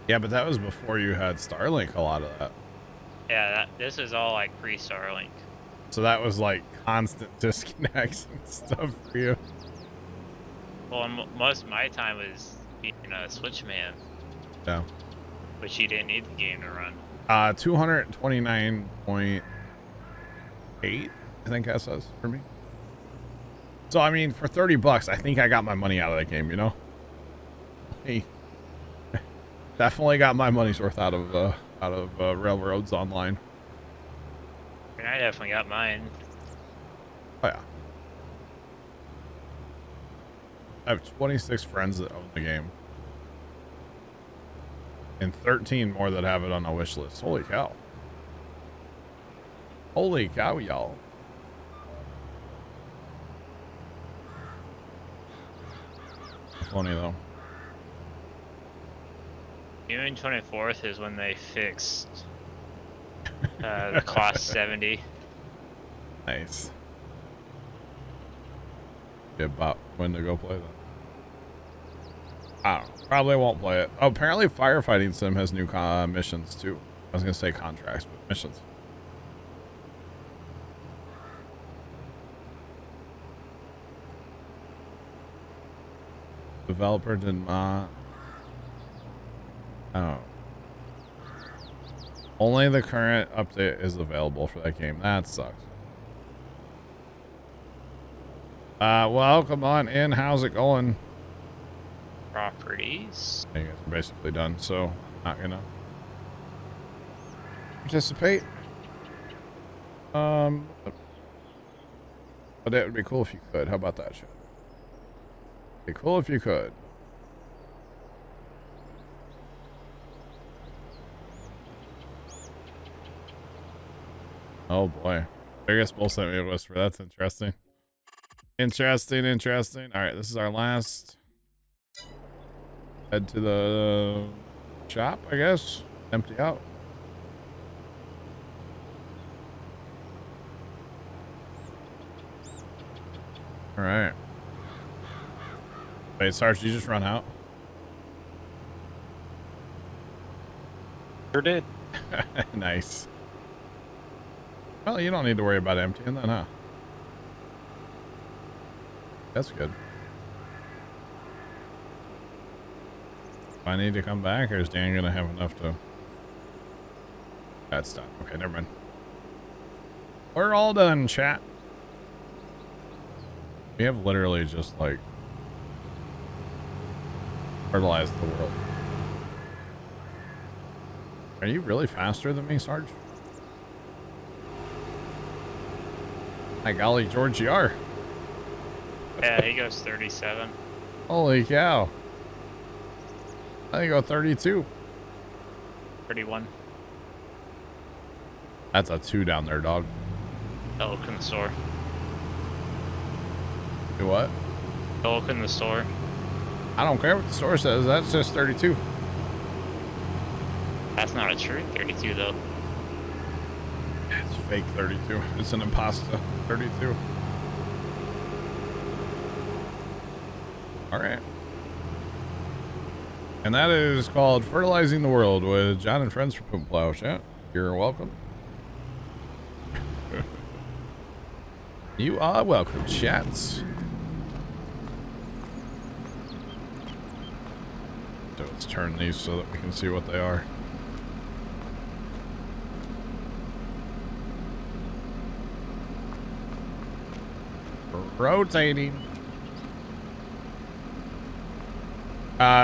Speaker 1: Yeah, but that was before you had Starlink, a lot of that.
Speaker 4: Yeah, this is all like pre-Starlink.
Speaker 1: So that was like constant disconnects and stuff for you.
Speaker 4: Well, most of my time was being a switchman,
Speaker 1: Yeah.
Speaker 4: which you didn't need the game to run.
Speaker 1: 229.8, I think that says for me. So, I mean, for $30, I think I got my money out of that game, you know? Hey. Definitely got my money's worth out of out of Railroads Online.
Speaker 4: I mean, I definitely got mine.
Speaker 1: Oh yeah. I have 26 friends that own the game. And 13 more that have it on a wish list. Holy cow. Holy cow, y'all. Funny though.
Speaker 4: June 24th is when they fixed the cost 70.
Speaker 1: Nice. Yeah, about when to go play that. I don't know. Probably won't play it. Oh, apparently Firefighting Sim has new missions too. I was going to say contracts, but missions. Developer did not. Oh. Only the current update is available for that game. That sucks. Welcome on in. How's it going?
Speaker 4: Properties.
Speaker 1: I guess we're basically done, so not gonna participate. But it would be cool if you could. How about that shit? Be cool if you could. Oh boy. I guess both sent me a whisper. That's interesting. Interesting. Alright, this is our last. Head to the shop, I guess. Empty out. Alright. Wait, Sarge, did you just run out?
Speaker 2: Sure did.
Speaker 1: Nice. Well, you don't need to worry about emptying then, huh? That's good. Do I need to come back, or is Dan gonna have enough to... That's done. Okay, never mind. We're all done, chat. We have literally just, like, fertilized the world. Are you really faster than me, Sarge? My golly, George, you are.
Speaker 4: Yeah, he goes 37.
Speaker 1: Holy cow. I think I go 32.
Speaker 4: 31.
Speaker 1: That's a 2 down there, dog.
Speaker 4: Go look in the store.
Speaker 1: Do what?
Speaker 4: Go look in the store.
Speaker 1: I don't care what the store says. That's just 32.
Speaker 4: That's not a true 32 though.
Speaker 1: It's fake 32. It's an impasta 32. All right. And that is called Fertilizing the World with John and friends from Plow. Chat. You're welcome. You are welcome, chats. So let's turn these so that we can see what they are. Rotating.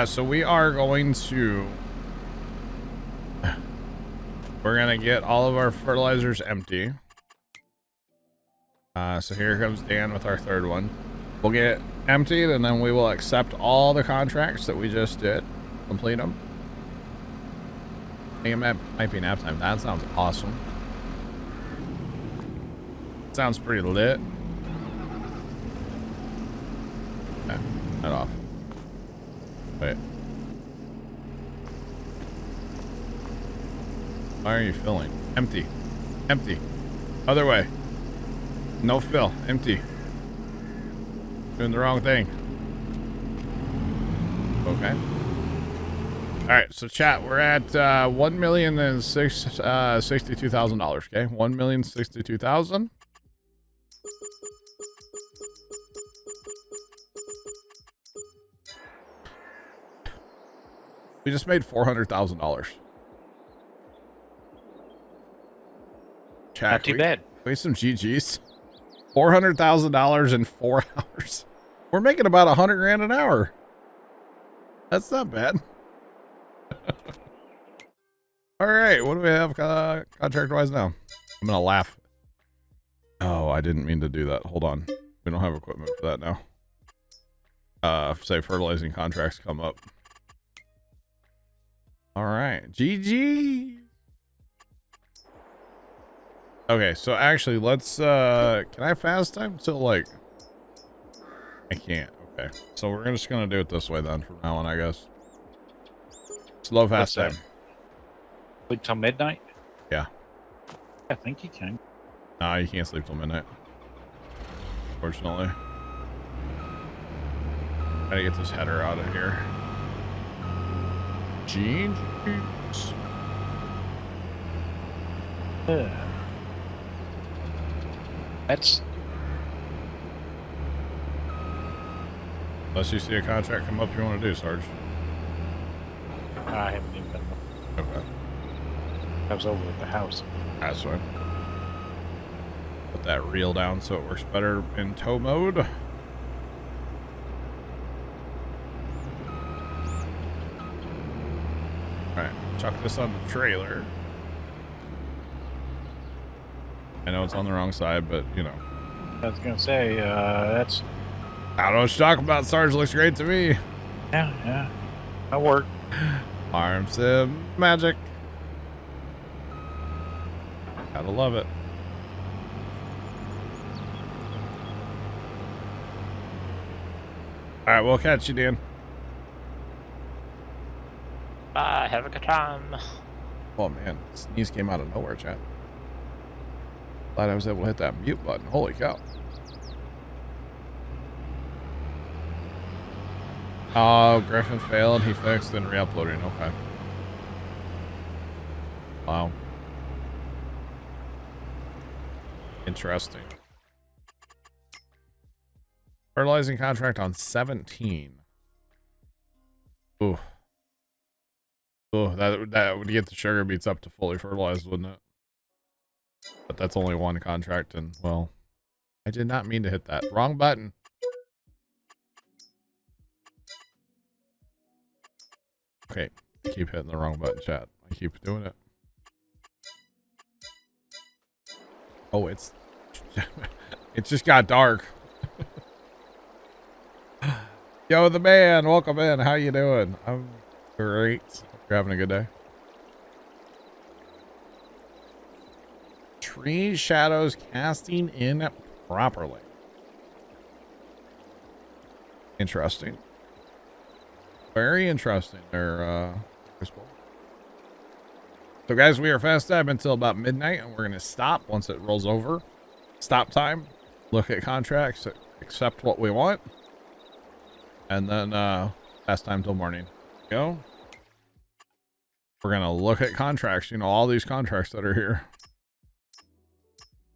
Speaker 1: So we are going to... We're going to get all of our fertilizers empty. So here comes Dan with our third one. We'll get emptied and then we will accept all the contracts that we just did. Complete them. I think it might be nap time. That sounds awesome. Sounds pretty lit. Okay, head off. Wait. Why are you filling? Empty. Empty. Other way. No fill. Empty. Doing the wrong thing. Okay. Alright, so chat, we're at $1,062,000, okay? $1,062,000. We just made $400,000. Chat,
Speaker 2: Not too bad.
Speaker 1: Wait, some GGs. $400,000 in 4 hours. We're making about 100 grand an hour. That's not bad. All right, what do we have contract-wise now? I'm gonna laugh. Oh, I didn't mean to do that. Hold on. We don't have equipment for that now. Say fertilizing contracts come up. All right, GG. Okay, so actually, let's. Can I fast time till like? I can't. Okay, so we're just gonna do it this way then from now on, I guess. Slow fast time.
Speaker 5: Wait till midnight?
Speaker 1: Yeah.
Speaker 5: I think you can.
Speaker 1: Nah, you can't sleep till midnight. Unfortunately. Gotta get this header out of here. GG's.
Speaker 5: That's
Speaker 1: Unless you see a contract come up you want to do, Sarge.
Speaker 5: I haven't even been.
Speaker 1: Okay.
Speaker 5: I was over at the house.
Speaker 1: That's fine. Put that reel down so it works better in tow mode. Alright, chuck this on the trailer. I know it's on the wrong side, but you know.
Speaker 5: I was gonna say, that's
Speaker 1: I don't know what you're talking about. Sarge looks great to me.
Speaker 5: yeah. That worked.
Speaker 1: Arm sim magic. Gotta love it. All right, we'll catch you, Dan.
Speaker 4: Bye. Have a good time.
Speaker 1: Oh man, sneeze came out of nowhere, chat. Glad I was able to hit that mute button. Holy cow. Oh, Griffin failed. He fixed and re-uploading. Okay. Wow. Interesting. Fertilizing contract on 17. Ooh. Ooh, that would get the sugar beets up to fully fertilized, wouldn't it? But that's only one contract, and well, I did not mean to hit that. Wrong button. Okay, I keep hitting the wrong button, chat. I keep doing it. Oh, it's it just got dark. Yo, the man, welcome in. How you doing? I'm great. Hope you're having a good day. Tree shadows casting in properly. Interesting. Very interesting there, So guys, we are fast time until about midnight, and we're going to stop once it rolls over. Stop time, look at contracts, accept what we want, and then fast time till morning. Go. We're going to look at contracts, you know, all these contracts that are here.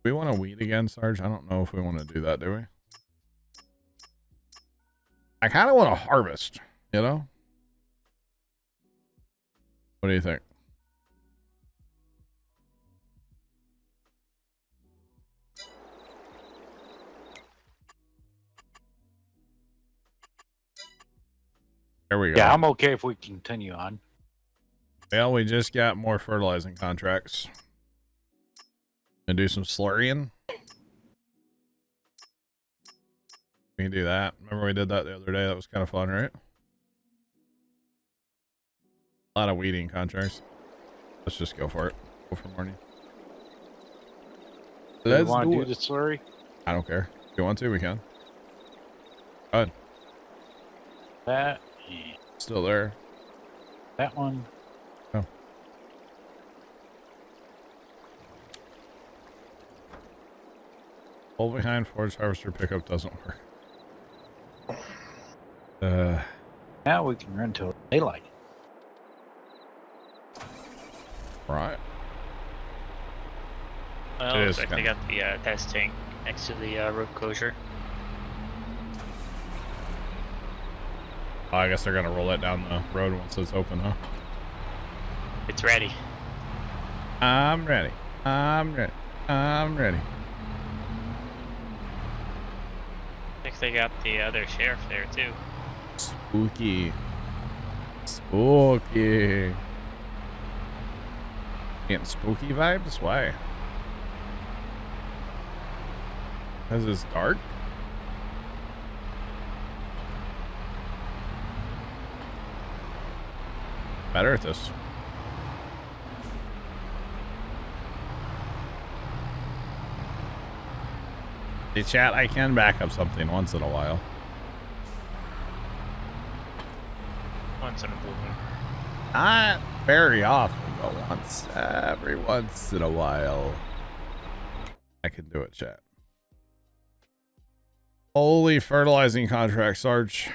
Speaker 1: We want to weed again, Sarge? I don't know if we want to do that, do we? I kind of want to harvest, you know? What do you think? There we go.
Speaker 5: Yeah, I'm okay if we continue on.
Speaker 1: Well, we just got more fertilizing contracts. And do some slurrying. We can do that. Remember we did that the other day? That was kind of fun, right? A lot of weeding contracts. Let's just go for it. Go for morning.
Speaker 5: Do you want to do the slurry?
Speaker 1: I don't care. If you want to, we can. Go ahead.
Speaker 5: That. Yeah.
Speaker 1: Still there.
Speaker 5: That one.
Speaker 1: Oh. Hold behind forage harvester pickup doesn't work.
Speaker 5: Now we can run till daylight.
Speaker 1: Right.
Speaker 4: Well,
Speaker 1: It
Speaker 4: looks
Speaker 1: is
Speaker 4: like they got the test tank next to the road closure.
Speaker 1: Oh, I guess they're gonna roll it down the road once it's open, huh?
Speaker 4: It's ready.
Speaker 1: I'm ready. I'm ready. I'm ready.
Speaker 4: I think they got the other sheriff there too.
Speaker 1: Spooky. Spooky. Getting spooky vibes? Why? Because it's dark? Better at this. Hey chat, I can back up something once in a while.
Speaker 4: Once in a blue moon.
Speaker 1: Not very often, but every once in a while. I can do it, chat. Holy fertilizing contract, Sarge.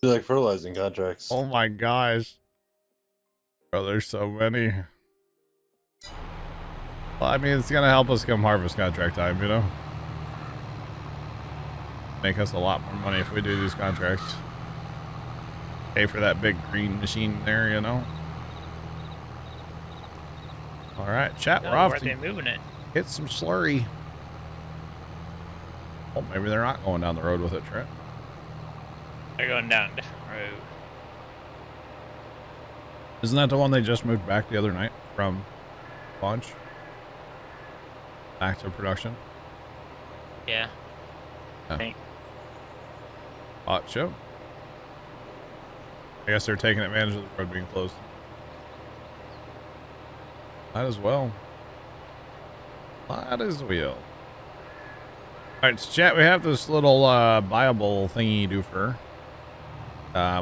Speaker 2: You like fertilizing contracts?
Speaker 1: Oh my gosh. Bro, there's so many. Well, I mean, it's gonna help us come harvest contract time, you know? Make us a lot more money if we do these contracts. Pay for that big green machine there, you know? Alright, chat, we're off
Speaker 4: Where are
Speaker 1: to
Speaker 4: they moving it?
Speaker 1: get some slurry. Oh, maybe they're not going down the road with it, Trent.
Speaker 4: They're going down a different road.
Speaker 1: Isn't that the one they just moved back the other night from launch? Back to production?
Speaker 4: Yeah.
Speaker 1: Yeah. Hot show. I guess they're taking advantage of the road being closed. Might as well. Might as well. Alright, so chat, we have this little buyable thingy doofer.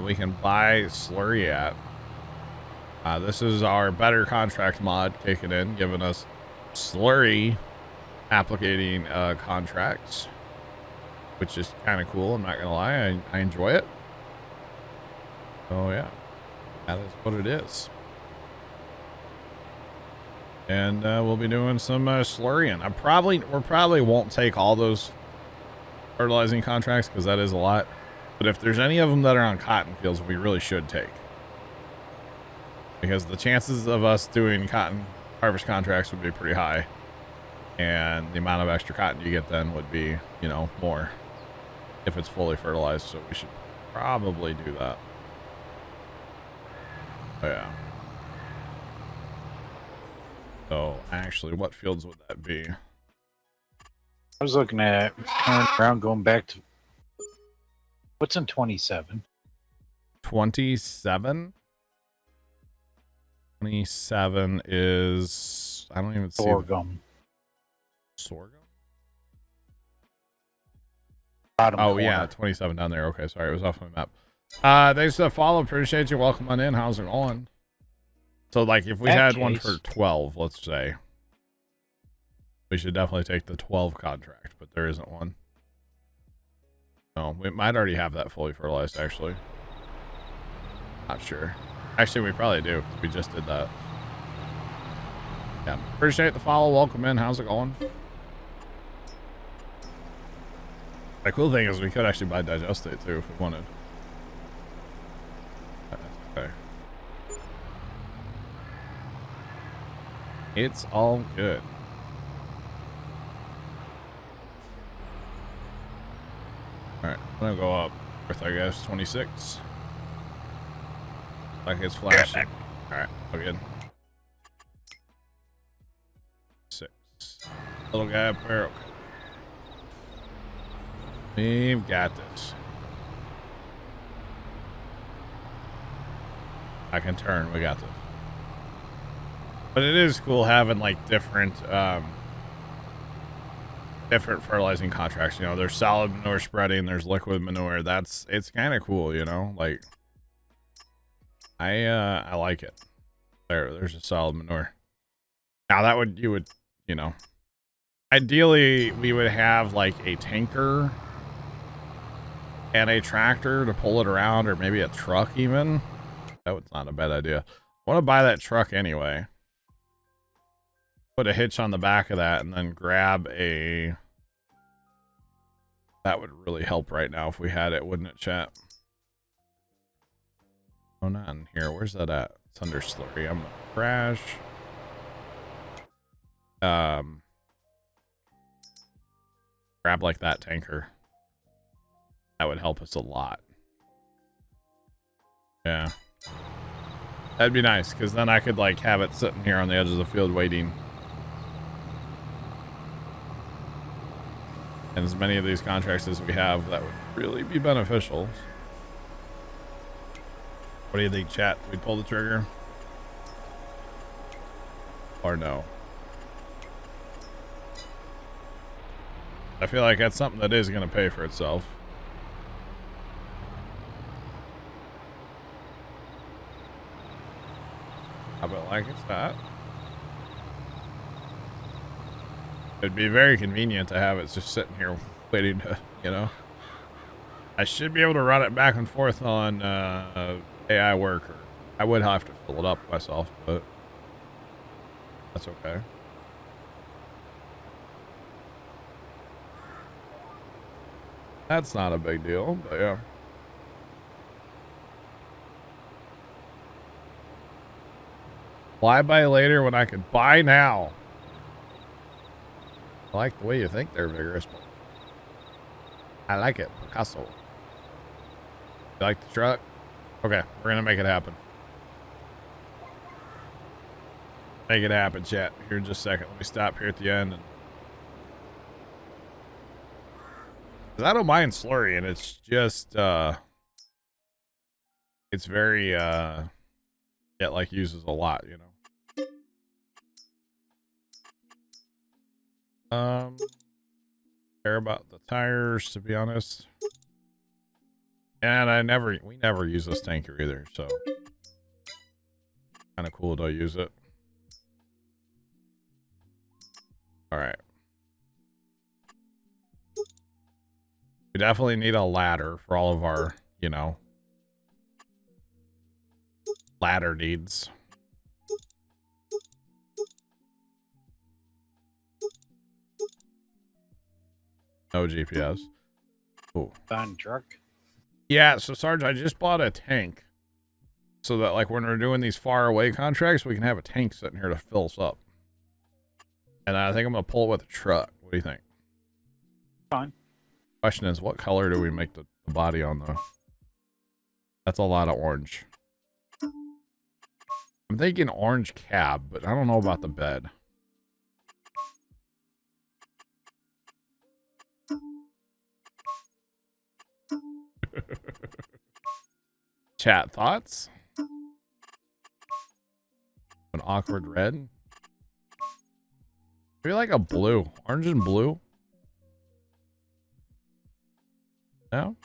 Speaker 1: We can buy slurry at. This is our better contract mod kicking in, giving us slurry applicating contracts, which is kind of cool. I'm not gonna lie, I enjoy it. So yeah, that is what it is. And we'll be doing some slurrying. We probably won't take all those fertilizing contracts because that is a lot. But if there's any of them that are on cotton fields, we really should take. Because the chances of us doing cotton harvest contracts would be pretty high. And the amount of extra cotton you get then would be, you know, more if it's fully fertilized. So we should probably do that. Oh, yeah. So actually, what fields would that be?
Speaker 5: I was looking at turning around, going back to what's in 27.
Speaker 1: 27? 27 is, I don't even see
Speaker 5: Sorghum.
Speaker 1: Sorghum?
Speaker 5: Bottom
Speaker 1: Oh
Speaker 5: corner.
Speaker 1: yeah, 27 down there. Okay, sorry, it was off my map. Thanks for the follow. Appreciate you. Welcome on in. How's it going? So like if we had one for 12, let's say, we should definitely take the 12 contract, but there isn't one. No, we might already have that fully fertilized actually. Not sure. Actually, we probably do. We just did that. Yeah, appreciate the follow. Welcome in. How's it going? The cool thing is we could actually buy digestate too if we wanted. Okay. It's all good. Alright, I'm gonna go up with, I guess, 26. Like it's flashing. Alright, we're good. 6. Little guy up there. Okay. We've got this. I can turn. We got this. But it is cool having like different fertilizing contracts. You know, there's solid manure spreading, there's liquid manure. It's kind of cool, you know. Like I like it. There's a solid manure. Now you would, you know, ideally we would have like a tanker and a tractor to pull it around, or maybe a truck even. That was not a bad idea. I want to buy that truck anyway. Put a hitch on the back of that and then grab a... That would really help right now if we had it, wouldn't it, chat? Oh, not in here. Where's that at? It's under slurry. I'm gonna crash. Grab like that tanker. That would help us a lot. Yeah. That'd be nice, because then I could like have it sitting here on the edge of the field waiting. And as many of these contracts as we have, that would really be beneficial. What do you think, chat? Do we pull the trigger? Or no? I feel like that's something that is going to pay for itself. How about like it's that? It'd be very convenient to have it just sitting here waiting to, you know. I should be able to run it back and forth on AI work. Or I would have to fill it up myself, but that's okay. That's not a big deal, but yeah. Why buy later when I could buy now? I like the way you think there, Vigorous. I like it, Picasso. You like the truck? Okay, we're gonna make it happen. Make it happen, chat. Here in just a second. Let me stop here at the end. I don't mind slurry, and it's just it's very it like uses a lot, you know. Care about the tires, to be honest. And we never use this tanker either, so kind of cool to use it. All right. We definitely need a ladder for all of our, you know, ladder needs. No GPS. Oh.
Speaker 5: Fine truck.
Speaker 1: Yeah, so Sarge, I just bought a tank. So that like when we're doing these far away contracts, we can have a tank sitting here to fill us up. And I think I'm gonna pull it with a truck. What do you think?
Speaker 5: Fine.
Speaker 1: Question is, what color do we make the body on though? That's a lot of orange. I'm thinking orange cab, but I don't know about the bed. Chat thoughts? An awkward red? Maybe like a blue. Orange and blue? No?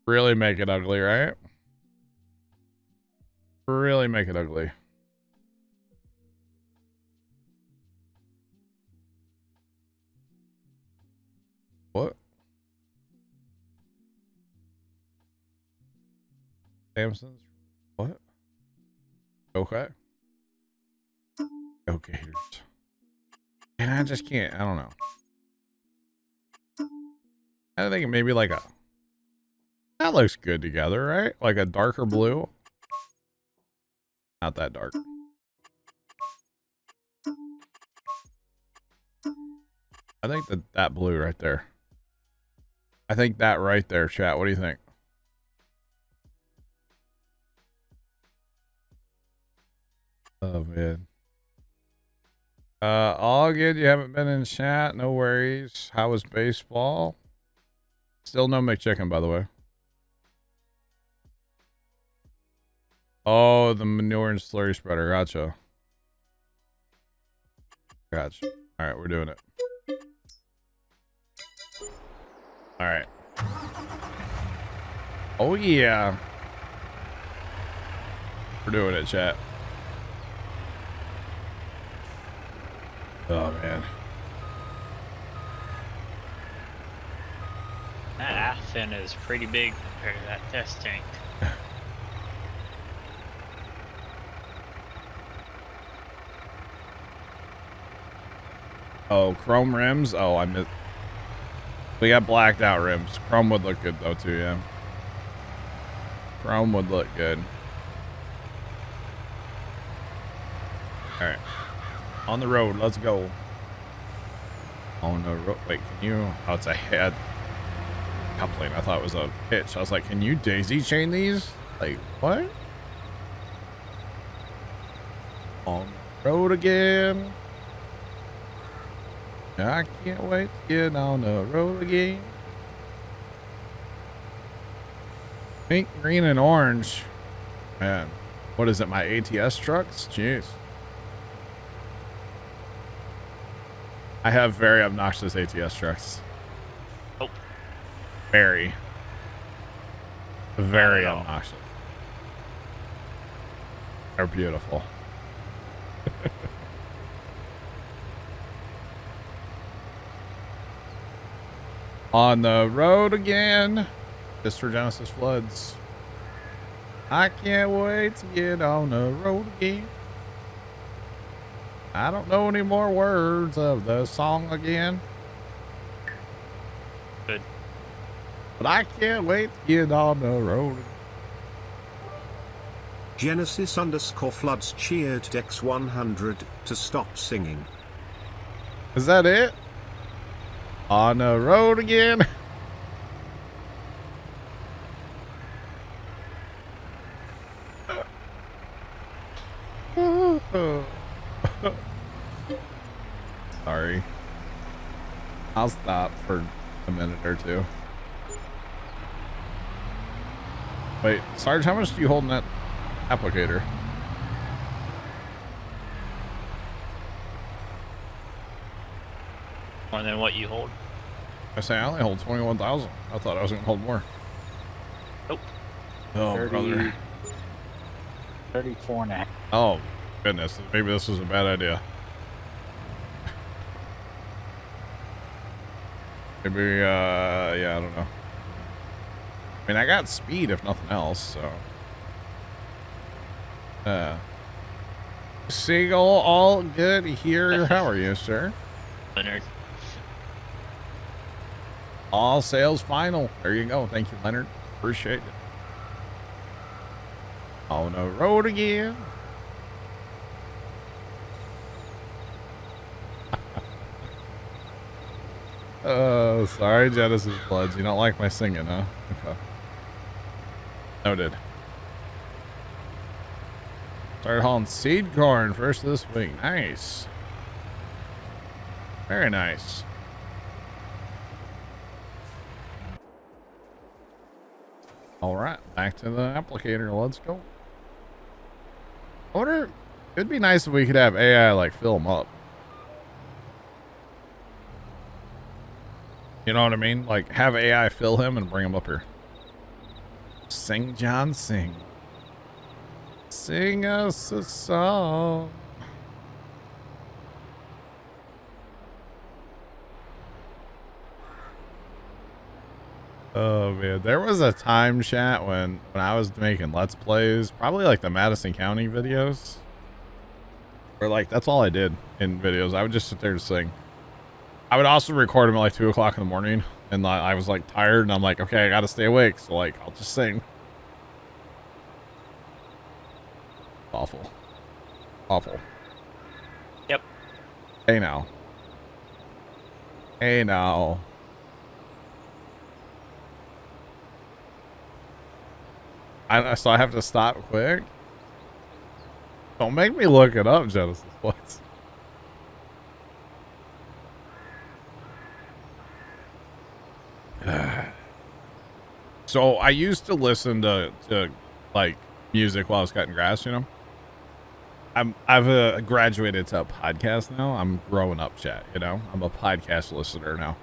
Speaker 1: Really make it ugly, right? Really make it ugly. What? Samson's? What? Okay. Okay. And I just can't. I don't know. I think maybe like a... That looks good together, right? Like a darker blue. Not that dark. I think that blue right there. I think that right there, chat. What do you think? Oh, man. All good. You haven't been in chat. No worries. How was baseball? Still no McChicken, by the way. Oh, the manure and slurry spreader. Gotcha. Gotcha. All right, we're doing it. All right. Oh, yeah. We're doing it, chat. Oh, man.
Speaker 4: That fin is pretty big compared to that test tank.
Speaker 1: Oh, chrome rims? Oh, I missed. We got blacked out rims. Chrome would look good though too, yeah. Chrome would look good. Alright. On the road, let's go. On the road. Wait, can you? Oh, it's a head. sapling. I thought it was a pitch. I was like, can you daisy chain these? Like, what? On the road again. I can't wait to get on the road again. Pink, green, and orange. Man, what is it? My ATS trucks? Jeez. I have very obnoxious ATS trucks.
Speaker 4: Oh.
Speaker 1: Very obnoxious. They're beautiful. On the road again. Just for Genesis Floods. I can't wait to get on the road again. I don't know any more words of the song again.
Speaker 4: Good.
Speaker 1: But I can't wait to get on the road.
Speaker 3: Genesis _ Floods cheered Dex 100 to stop singing.
Speaker 1: Is that it? On the road again. Sorry. I'll stop for a minute or two. Wait, Sarge, how much do you hold in that applicator?
Speaker 4: More than what you hold.
Speaker 1: I say I only hold 21,000. I thought I was gonna hold more.
Speaker 4: Nope.
Speaker 1: Oh,
Speaker 5: 30,
Speaker 1: brother.
Speaker 5: 34 and a half.
Speaker 1: Oh, goodness. Maybe this was a bad idea. Maybe, yeah, I don't know. I mean, I got speed if nothing else, so. Seagull, all good here. How are you, sir?
Speaker 4: Leonard.
Speaker 1: All sales final. There you go. Thank you, Leonard. Appreciate it. On the road again. Oh, sorry, Genesis Floods. You don't like my singing, huh? Okay. Noted. Started hauling seed corn first this week. Nice. Very nice. All right, back to the applicator. Let's go. I wonder, it'd be nice if we could have AI like fill them up. You know what I mean? Like have AI fill him and bring him up here. Sing, John, sing. Sing us a song. Oh man, there was a time, chat, when I was making Let's Plays, probably like the Madison County videos, where like that's all I did in videos. I would just sit there to sing. I would also record them at like 2 o'clock in the morning, and I was like tired, and I'm like, okay, I gotta stay awake, so like I'll just sing. Awful. Awful.
Speaker 4: Yep.
Speaker 1: Hey now. Hey now. So I have to stop quick? Don't make me look it up, Genesis. What? So I used to listen to like music while I was cutting grass, you know? I've graduated to a podcast now. I'm growing up, chat, you know? I'm a podcast listener now.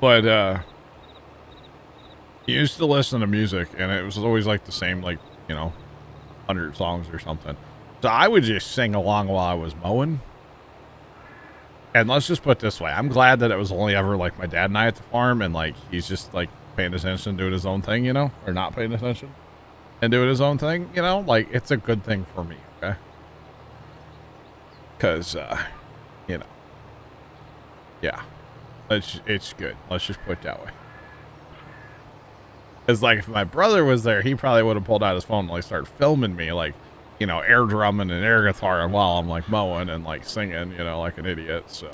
Speaker 1: But used to listen to music, and it was always like the same, like, you know, 100 songs or something. So I would just sing along while I was mowing. And let's just put it this way. I'm glad that it was only ever like my dad and I at the farm, and like he's just like paying attention, doing his own thing, you know, or not paying attention and doing his own thing, you know, like it's a good thing for me. Okay. Cause, you know, yeah, it's good. Let's just put it that way. Cause like if my brother was there, he probably would have pulled out his phone and like started filming me, like, you know, air drumming and air guitar while I'm like mowing and like singing, you know, like an idiot. So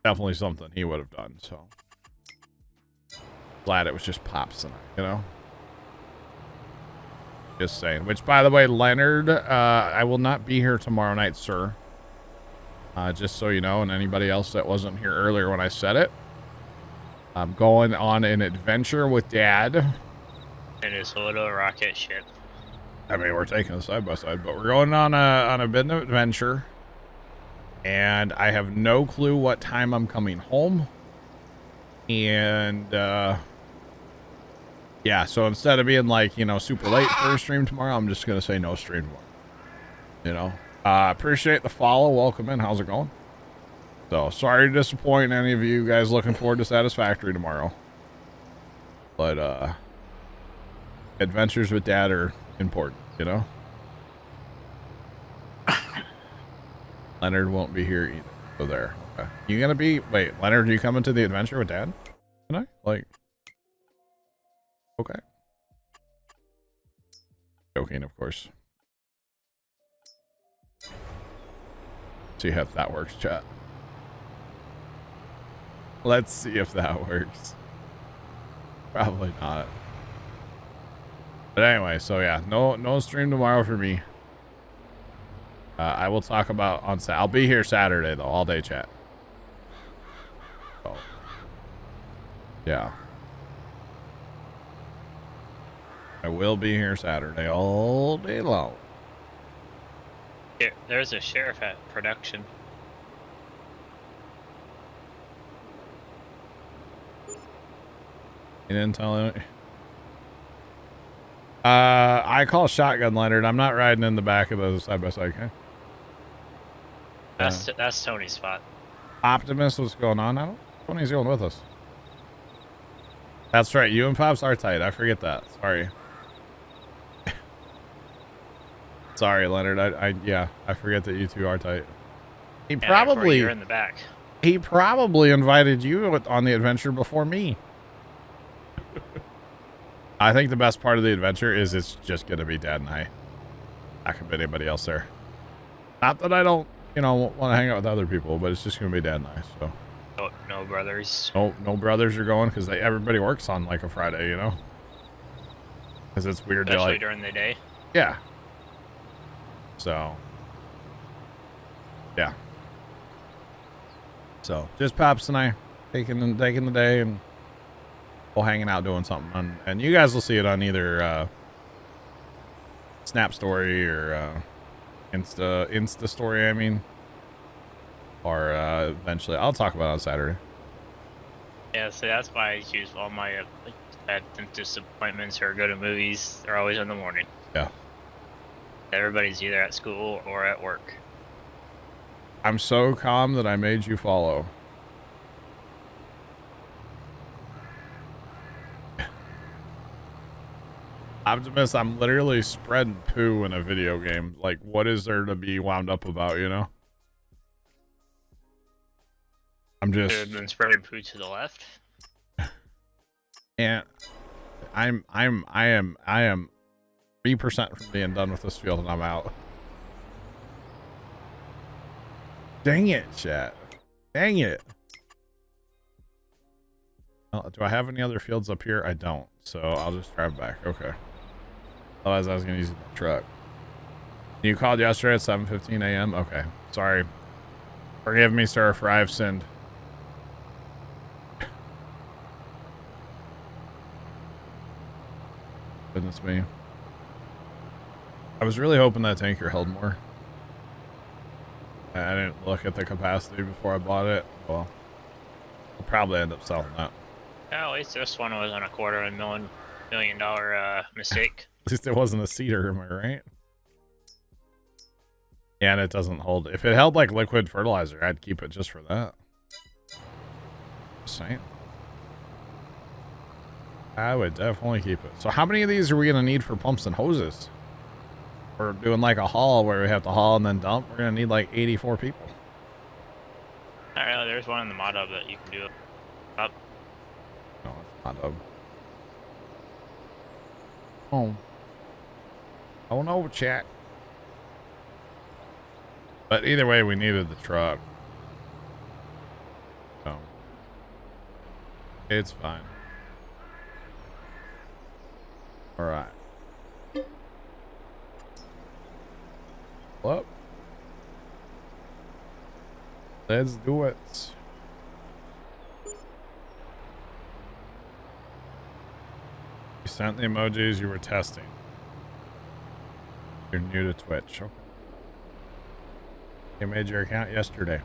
Speaker 1: definitely something he would have done. So Glad it was just Pops tonight, you know? Just saying. Which, by the way, Leonard, I will not be here tomorrow night, sir. Just so you know, and anybody else that wasn't here earlier when I said it. I'm going on an adventure with Dad.
Speaker 4: In his little rocket ship.
Speaker 1: I mean, we're taking it side by side, but we're going on a bit of adventure. And I have no clue what time I'm coming home. And, yeah, so instead of being like, you know, super late for a stream tomorrow, I'm just going to say no stream tomorrow. You know? Appreciate the follow. Welcome in. How's it going? So, sorry to disappoint any of you guys looking forward to Satisfactory tomorrow. But, adventures with Dad are important, you know? Leonard won't be here either. So there. Okay. You gonna be... Wait, Leonard, are you coming to the adventure with Dad tonight? Like... Okay. Joking, of course. See if that works, chat. Let's see if that works. Probably not. But anyway, so yeah, no stream tomorrow for me. I will talk about on Saturday. I'll be here Saturday though, all day chat. So, yeah. I will be here Saturday all day long.
Speaker 4: There's a sheriff at production.
Speaker 1: You didn't tell him? I call shotgun Leonard. I'm not riding in the back of those side by side. Okay.
Speaker 4: That's Tony's spot.
Speaker 1: Optimus, what's going on? I don't. Tony's going with us. That's right. You and Pops are tight. I forget that. Sorry. Sorry, Leonard. Yeah, I forget that you two are tight. He probably
Speaker 4: you're in the back.
Speaker 1: He probably invited you on the adventure before me. I think the best part of the adventure is it's just going to be Dad and I. Not going to be anybody else there. Not that I don't, you know, want to hang out with other people, but it's just going to be Dad and I, so.
Speaker 4: No brothers.
Speaker 1: No brothers are going because everybody works on like a Friday, you know? Because it's weird.
Speaker 4: Especially
Speaker 1: like,
Speaker 4: during the day.
Speaker 1: Yeah. So. Yeah. So just Pops and I taking the day and we'll hanging out doing something. And you guys will see it on either Snap Story or Insta Story, I mean. Or eventually, I'll talk about it on Saturday.
Speaker 4: Yeah, so that's why I choose all my bad dentist appointments or go to movies. They're always in the morning.
Speaker 1: Yeah.
Speaker 4: Everybody's either at school or at work.
Speaker 1: I'm so calm that I made you follow. Optimus, I'm literally spreading poo in a video game. Like, what is there to be wound up about, you know? I'm just...
Speaker 4: Could have been spreading poo to the left.
Speaker 1: And I am 3% from being done with this field and I'm out. Dang it, chat. Dang it. Well, do I have any other fields up here? I don't. So I'll just drive back. Okay. Otherwise, I was going to use the truck. You called yesterday at 7:15 a.m.? Okay. Sorry. Forgive me, sir, for I've sinned. Goodness me. I was really hoping that tanker held more. I didn't look at the capacity before I bought it. Well, I'll probably end up selling that.
Speaker 4: Oh, at least this one wasn't a $250,000 mistake.
Speaker 1: At least it wasn't a cedar, am I right? Yeah, and it doesn't hold. If it held like liquid fertilizer, I'd keep it just for that. Just saying. I would definitely keep it. So how many of these are we going to need for pumps and hoses? We're doing like a haul where we have to haul and then dump. We're going to need like 84 people.
Speaker 4: I don't know, there's one in the mod hub that you can do up.
Speaker 1: No, it's not up. Oh. Oh no, chat. But either way, we needed the truck. So. It's fine. All right. Well, let's do it. You sent the emojis you were testing. You're new to Twitch. Okay. You made your account yesterday.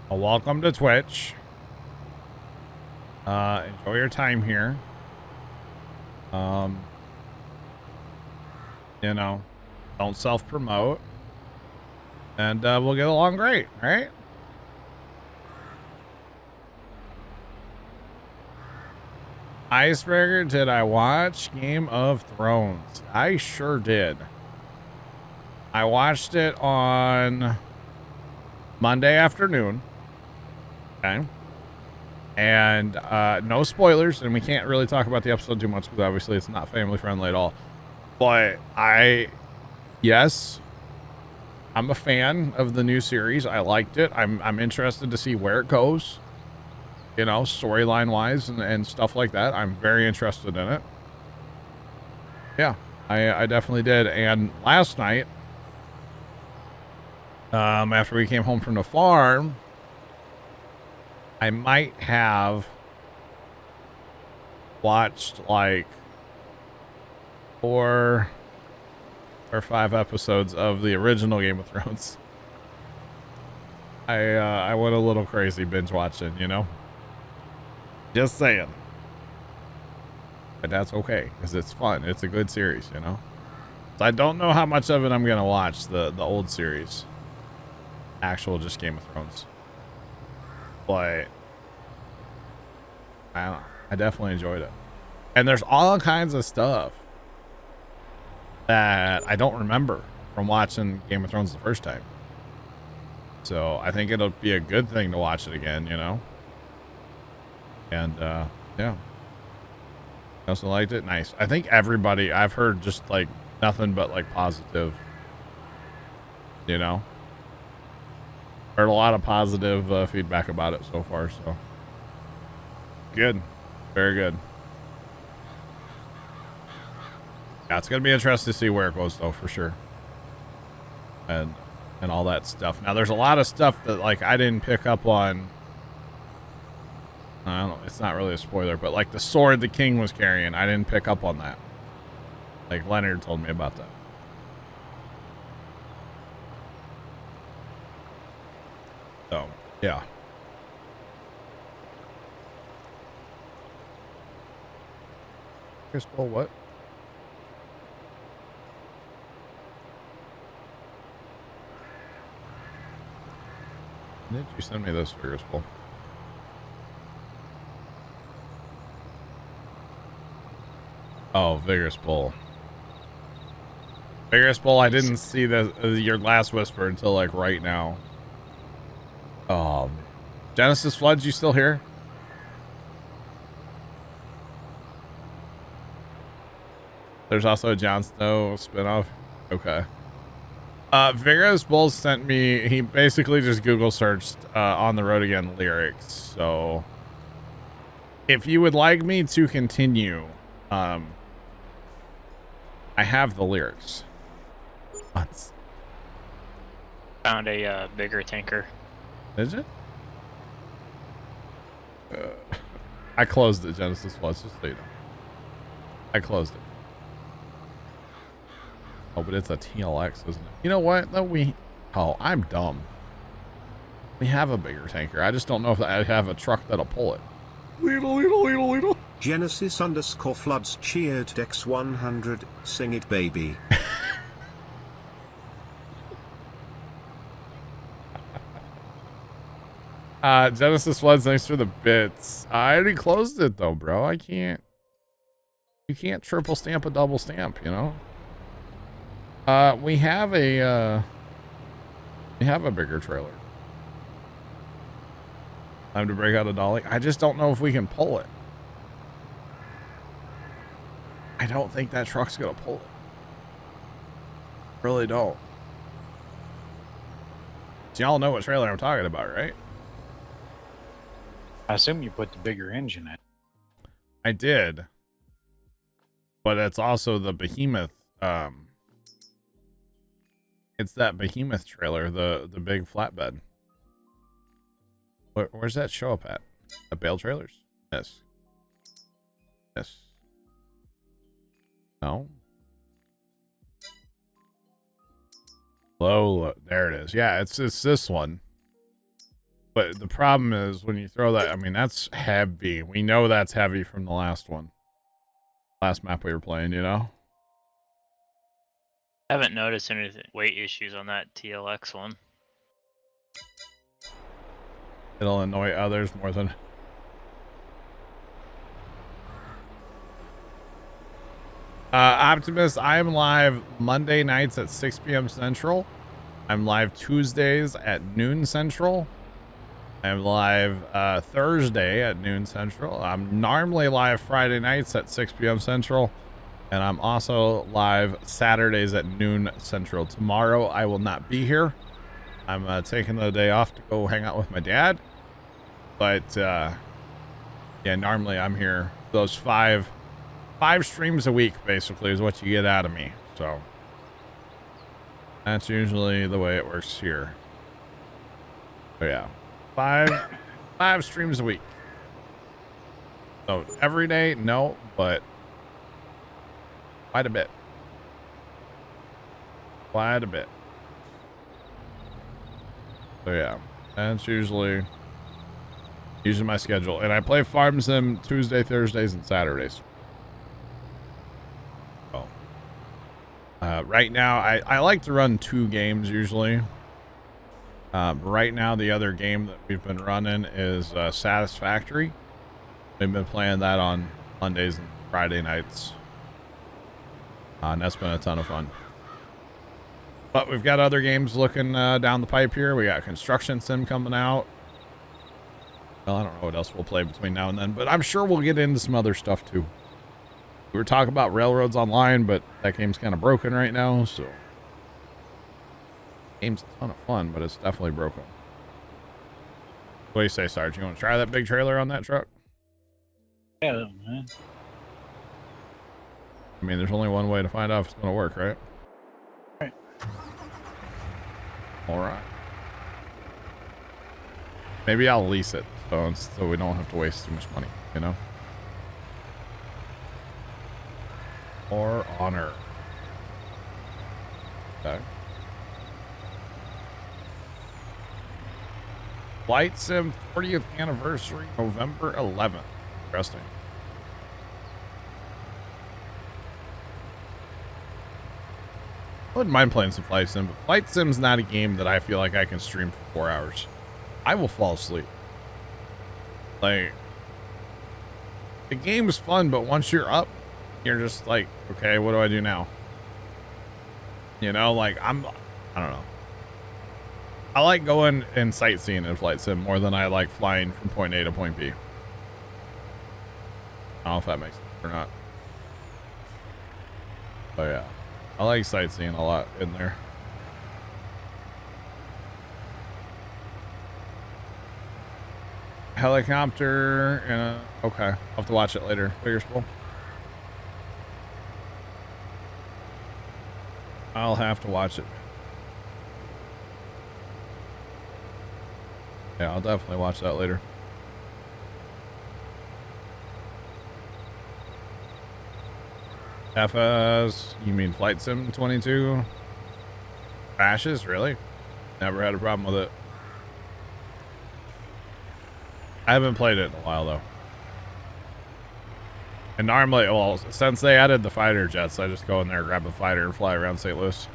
Speaker 1: Well, welcome to Twitch. Enjoy your time here. You know, don't self-promote. And we'll get along great, right? Iceberger, did I watch Game of Thrones? I sure did. I watched it on Monday afternoon. Okay. And no spoilers, and we can't really talk about the episode too much because obviously it's not family friendly at all. But yes, I'm a fan of the new series. I liked it. I'm interested to see where it goes, you know, storyline wise and stuff like that. I'm very interested in it. Yeah, I definitely did. And last night, after we came home from the farm, I might have watched like 4 or 5 episodes of the original Game of Thrones. I went a little crazy binge watching, you know? Just saying. But that's okay, because it's fun. It's a good series, you know? So I don't know how much of it I'm going to watch, the old series. Actual just Game of Thrones. But I don't know. I definitely enjoyed it. And there's all kinds of stuff that I don't remember from watching Game of Thrones the first time. So I think it'll be a good thing to watch it again, you know? And yeah. I also liked it. Nice. I think everybody, I've heard just like nothing but like positive, you know? Heard a lot of positive feedback about it so far, so good. Very good. Yeah, it's gonna be interesting to see where it goes though, for sure. And all that stuff. Now there's a lot of stuff that like I didn't pick up on. I don't know, it's not really a spoiler, but like the sword the king was carrying, I didn't pick up on that. Like Leonard told me about that. So, yeah. Crystal, what? When did you send me this, Vigorous Bull? Oh, Vigorous Bull. Vigorous Bull, I didn't see your last whisper until like right now. Oh, Genesis Floods, you still here? There's also a Jon Snow spinoff. Okay. Vigorous Bull sent me, he basically just Google searched On the Road Again lyrics. So if you would like me to continue, I have the lyrics. What?
Speaker 4: Found a bigger tanker.
Speaker 1: Is it? I closed it, Genesis Floods, just so you know. I closed it. Oh, but it's a TLX, isn't it? You know what? Oh, I'm dumb. We have a bigger tanker. I just don't know if I have a truck that'll pull it. Little.
Speaker 3: Genesis _floods cheered Dex 100. Sing it, baby.
Speaker 1: Genesis Floods, thanks for the bits. I already closed it though, bro. I can't. You can't triple stamp a double stamp, you know? We have a bigger trailer. Time to break out a dolly. I just don't know if we can pull it. I don't think that truck's gonna pull it. Really don't. So y'all know what trailer I'm talking about, right?
Speaker 5: I assume you put the bigger engine in.
Speaker 1: I did. but it's also the behemoth. It's that behemoth trailer, the big flatbed. Where's that show up at? The Bale trailers? Yes. Yes. No. Low. There it is. Yeah, it's this one. But the problem is when you throw that, I mean, that's heavy. We know that's heavy from the last one. Last map we were playing, you know?
Speaker 4: I haven't noticed any weight issues on that TLX one.
Speaker 1: It'll annoy others more than... Optimus, I am live Monday nights at 6 p.m. Central. I'm live Tuesdays at noon Central. I'm live Thursday at noon Central. I'm normally live Friday nights at 6 p.m. Central. And I'm also live Saturdays at noon Central. Tomorrow I will not be here. I'm taking the day off to go hang out with my dad. But yeah, normally I'm here. Those five streams a week basically is what you get out of me. So that's usually the way it works here. So yeah, five streams a week. So every day, no, but quite a bit. Quite a bit. So yeah, that's usually my schedule. And I play Farm Sim Tuesday, Thursdays, and Saturdays. Oh. Right now, I like to run 2 games usually. Right now, the other game that we've been running is Satisfactory. We've been playing that on Mondays and Friday nights. And that's been a ton of fun. But we've got other games looking down the pipe here. We got Construction Sim coming out. Well, I don't know what else we'll play between now and then, but I'm sure we'll get into some other stuff too. We were talking about Railroads Online, but that game's kind of broken right now, so... Game's a ton of fun, but it's definitely broken. What do you say, Sarge? You want to try that big trailer on that truck?
Speaker 5: Yeah, man.
Speaker 1: I mean, there's only one way to find out if it's going to work, right?
Speaker 5: Right.
Speaker 1: All right. Maybe I'll lease it, so we don't have to waste too much money, you know? Or honor. Okay. Flight Sim 40th anniversary, November 11th. Interesting. I wouldn't mind playing some Flight Sim, but Flight Sim's not a game that I feel like I can stream for 4 hours. I will fall asleep. Like, the game is fun, but once you're up, you're just like, okay, what do I do now? You know, like, I don't know. I like going and sightseeing in Flight Sim more than I like flying from point A to point B. I don't know if that makes sense or not. But yeah, I like sightseeing a lot in there. Helicopter and okay, I'll have to watch it later. Figure spool. I'll have to watch it. Yeah, I'll definitely watch that later. FS, you mean Flight Sim 22? Crashes, really? Never had a problem with it. I haven't played it in a while, though. And normally, well, since they added the fighter jets, I just go in there, grab a fighter, and fly around St. Louis.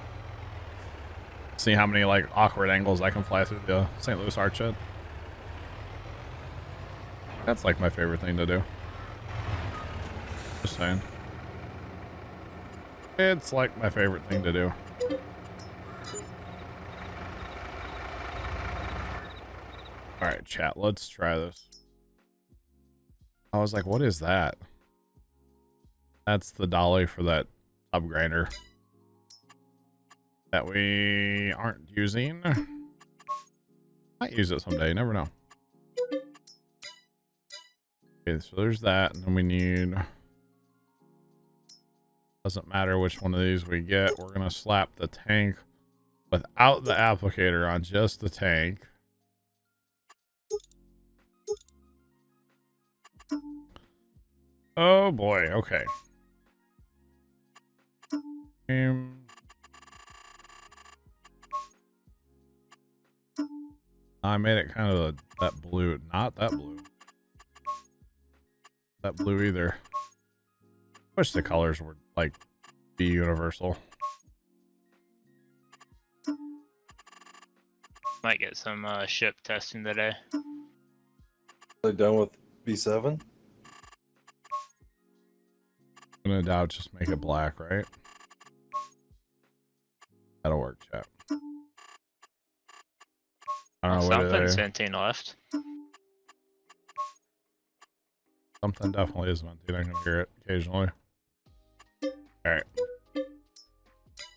Speaker 1: See how many, like, awkward angles I can fly through the St. Louis arch at. That's, like, my favorite thing to do. Just saying. It's, like, my favorite thing to do. Alright, chat, let's try this. I was like, what is that? That's the dolly for that tub grinder that we aren't using. Might use it someday, you never know. Okay, so there's that, and then we need Doesn't matter which one of these we get. We're going to slap the tank without the applicator on just the tank. Oh boy, okay. I made it kind of that blue, not that blue. That blue either. Wish the colors would like be universal.
Speaker 4: Might get some ship testing today.
Speaker 2: They done with B7?
Speaker 1: I'm gonna doubt just make it black, right? That'll work, chat. I don't know what
Speaker 4: Something's venting left.
Speaker 1: Something definitely is venting. I can hear it occasionally. Alright.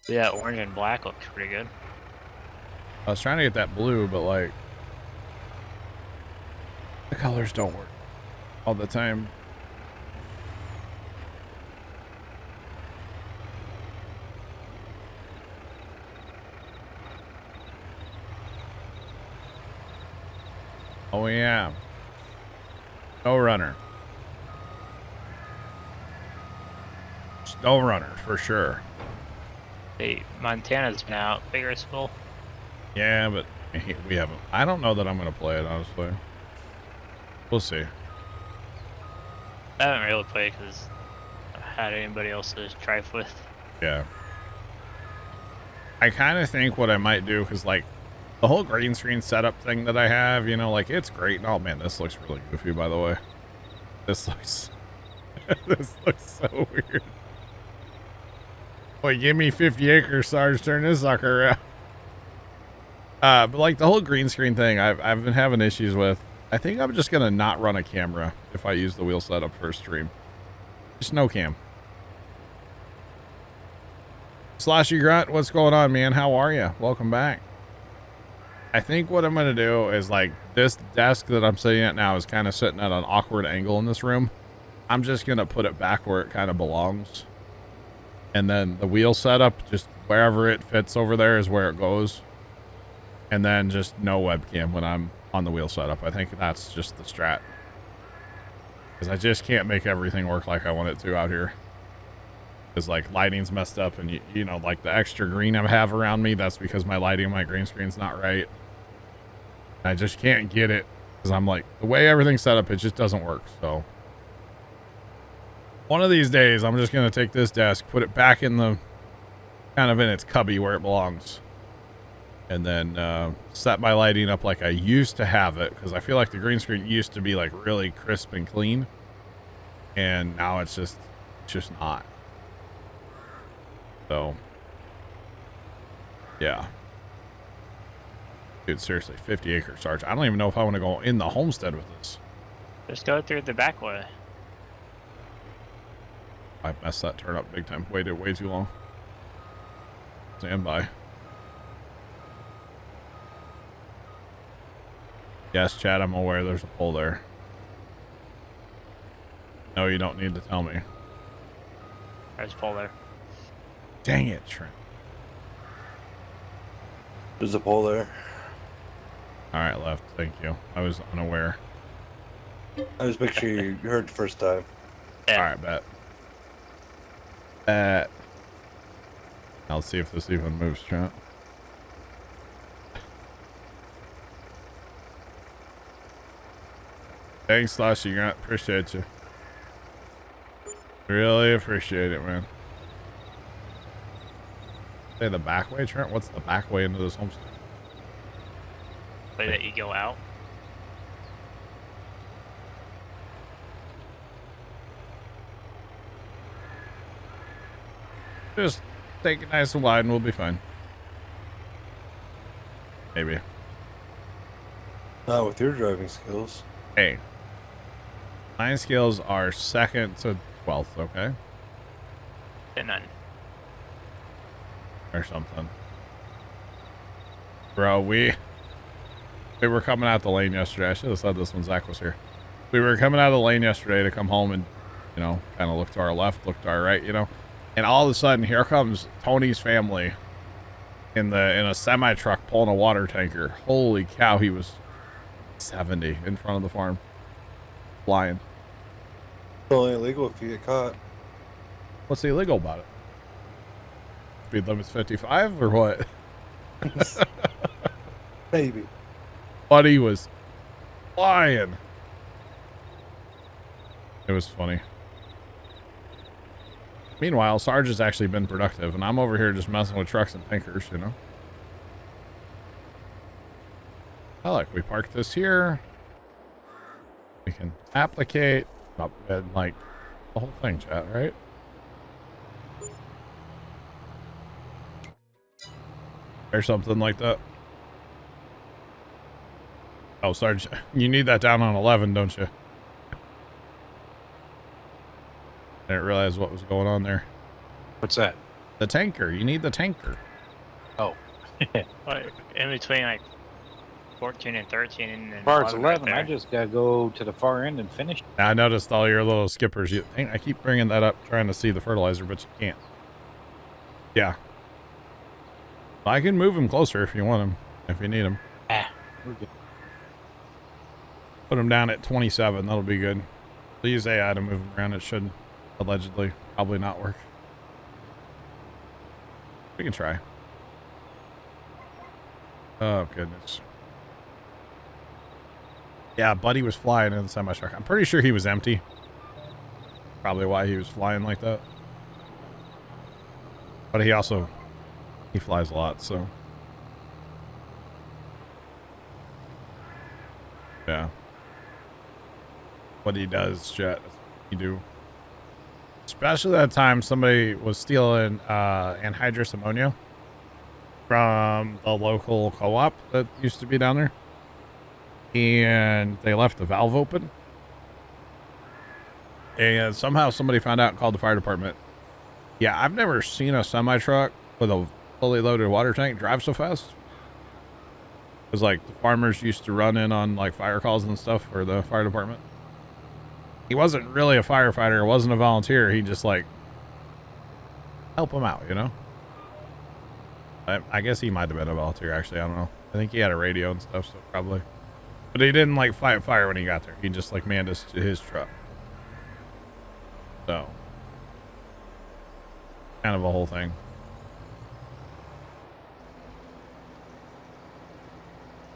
Speaker 4: Yeah, orange and black looks pretty good.
Speaker 1: I was trying to get that blue, but like the colors don't work all the time. Oh yeah. No runner. No runner for sure.
Speaker 4: Hey, Montana's been out. Bigger school.
Speaker 1: Yeah, but we haven't. I don't know that I'm gonna play it, honestly. We'll see.
Speaker 4: I haven't really played because I had anybody else to try with.
Speaker 1: Yeah. I kind of think what I might do, because like the whole green screen setup thing that I have, you know, like it's great. Oh man, this looks really goofy, by the way. This looks, this looks so weird. Boy, give me 50 acres, Sarge. Turn this sucker around. But like the whole green screen thing, I've been having issues with. I think I'm just gonna not run a camera if I use the wheel setup for a stream. Just no cam. Sloshy Grunt, what's going on, man? How are you? Welcome back. I think what I'm gonna do is like this desk that I'm sitting at now is kind of sitting at an awkward angle in this room. I'm just gonna put it back where it kind of belongs. And then the wheel setup, just wherever it fits over there is where it goes. And then just no webcam when I'm on the wheel setup. I think that's just the strat. Because I just can't make everything work like I want it to out here. Because like lighting's messed up, and you know, like the extra green I have around me, that's because my lighting on my green screen's not right. I just can't get it because I'm like, the way everything's set up, it just doesn't work. So one of these days, I'm just going to take this desk, put it back in the kind of in its cubby where it belongs, and then set my lighting up like I used to have it, because I feel like the green screen used to be like really crisp and clean, and now it's just not. So yeah, dude, seriously, 50 acre Sarge. I don't even know if I want to go in the homestead with this.
Speaker 4: Just go through the back way.
Speaker 1: I messed that turn up big time. Waited way too long. Stand by. Yes, Chad, I'm aware there's a pole there. No, you don't need to tell me.
Speaker 4: There's a pole there.
Speaker 1: Dang it, Trent.
Speaker 2: There's a pole there.
Speaker 1: All right, left. Thank you. I was unaware.
Speaker 2: I just make sure you heard the first time.
Speaker 4: Yeah.
Speaker 1: All right, bet. I'll see if this even moves, Trent. Thanks, Slashy Grunt. Appreciate you. Really appreciate it, man. Say the back way, Trent? What's the back way into this homestead?
Speaker 4: Way that you go out.
Speaker 1: Just take it nice and wide and we'll be fine. Maybe.
Speaker 2: Not with your driving skills.
Speaker 1: Hey. My skills are 2nd to 12th, okay?
Speaker 4: And none.
Speaker 1: Or something. Bro, we were coming out the lane yesterday. I should have said this when Zach was here. We were coming out of the lane yesterday to come home and, you know, kind of look to our left, look to our right, you know. And all of a sudden, here comes Tony's family in a semi truck pulling a water tanker. Holy cow! He was 70 in front of the farm, flying.
Speaker 2: It's only illegal if you get caught.
Speaker 1: What's illegal about it? Speed limit's 55 or what?
Speaker 2: Maybe.
Speaker 1: But he was flying. It was funny. Meanwhile, Sarge has actually been productive, and I'm over here just messing with trucks and tankers, you know? Oh, look, we parked this here. We can applicate up and like the whole thing, chat, right? Or something like that. Oh, Sarge, you need that down on 11, don't you? I didn't realize what was going on there.
Speaker 5: What's that?
Speaker 1: The tanker. You need the tanker.
Speaker 5: Oh.
Speaker 4: Like, in between like 14 and 13 and
Speaker 5: As far as
Speaker 4: 11
Speaker 5: 11,
Speaker 4: right
Speaker 5: I
Speaker 4: there.
Speaker 5: just gotta go to the far end and finish.
Speaker 1: I noticed all your little skippers. I keep bringing that up, trying to see the fertilizer, but you can't. Yeah. I can move him closer if you want him, if you need him.
Speaker 5: We're good.
Speaker 1: Put him down at 27. That'll be good. So use AI to move him around. It should allegedly probably not work. We can try. Oh, goodness. Yeah, Buddy was flying in the semi-truck. I'm pretty sure he was empty. Probably why he was flying like that. But he flies a lot, so. Yeah. What he does, chat, that's what he do. Especially that time somebody was stealing anhydrous ammonia from the local co-op that used to be down there. And they left the valve open. And somehow somebody found out and called the fire department. Yeah, I've never seen a semi-truck with a fully loaded water tank drive so fast. Because, like, the farmers used to run in on, like, fire calls and stuff for the fire department. He wasn't really a firefighter. Wasn't a volunteer. He just, like, help them out, you know? I guess he might have been a volunteer, actually. I don't know. I think he had a radio and stuff, so probably. But he didn't, like, fight fire when he got there. He just, like, manned his truck. So. Kind of a whole thing.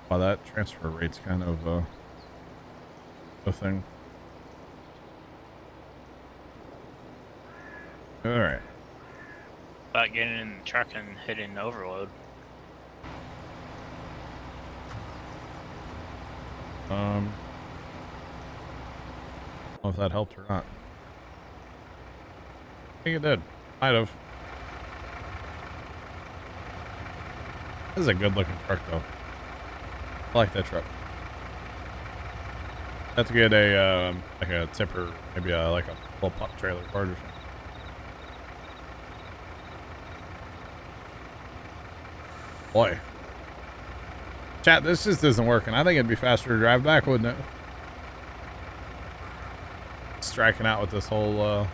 Speaker 1: Wow, that transfer rate's kind of a thing. All right.
Speaker 4: About getting in the truck and hitting overload.
Speaker 1: I don't know if that helped or not. I think it did. Might have. This is a good looking truck though. I like that truck. Have to get a like a tipper, maybe like a little pup trailer part or something. Boy. Chat, this just isn't working. I think it'd be faster to drive back, wouldn't it? Striking out with this whole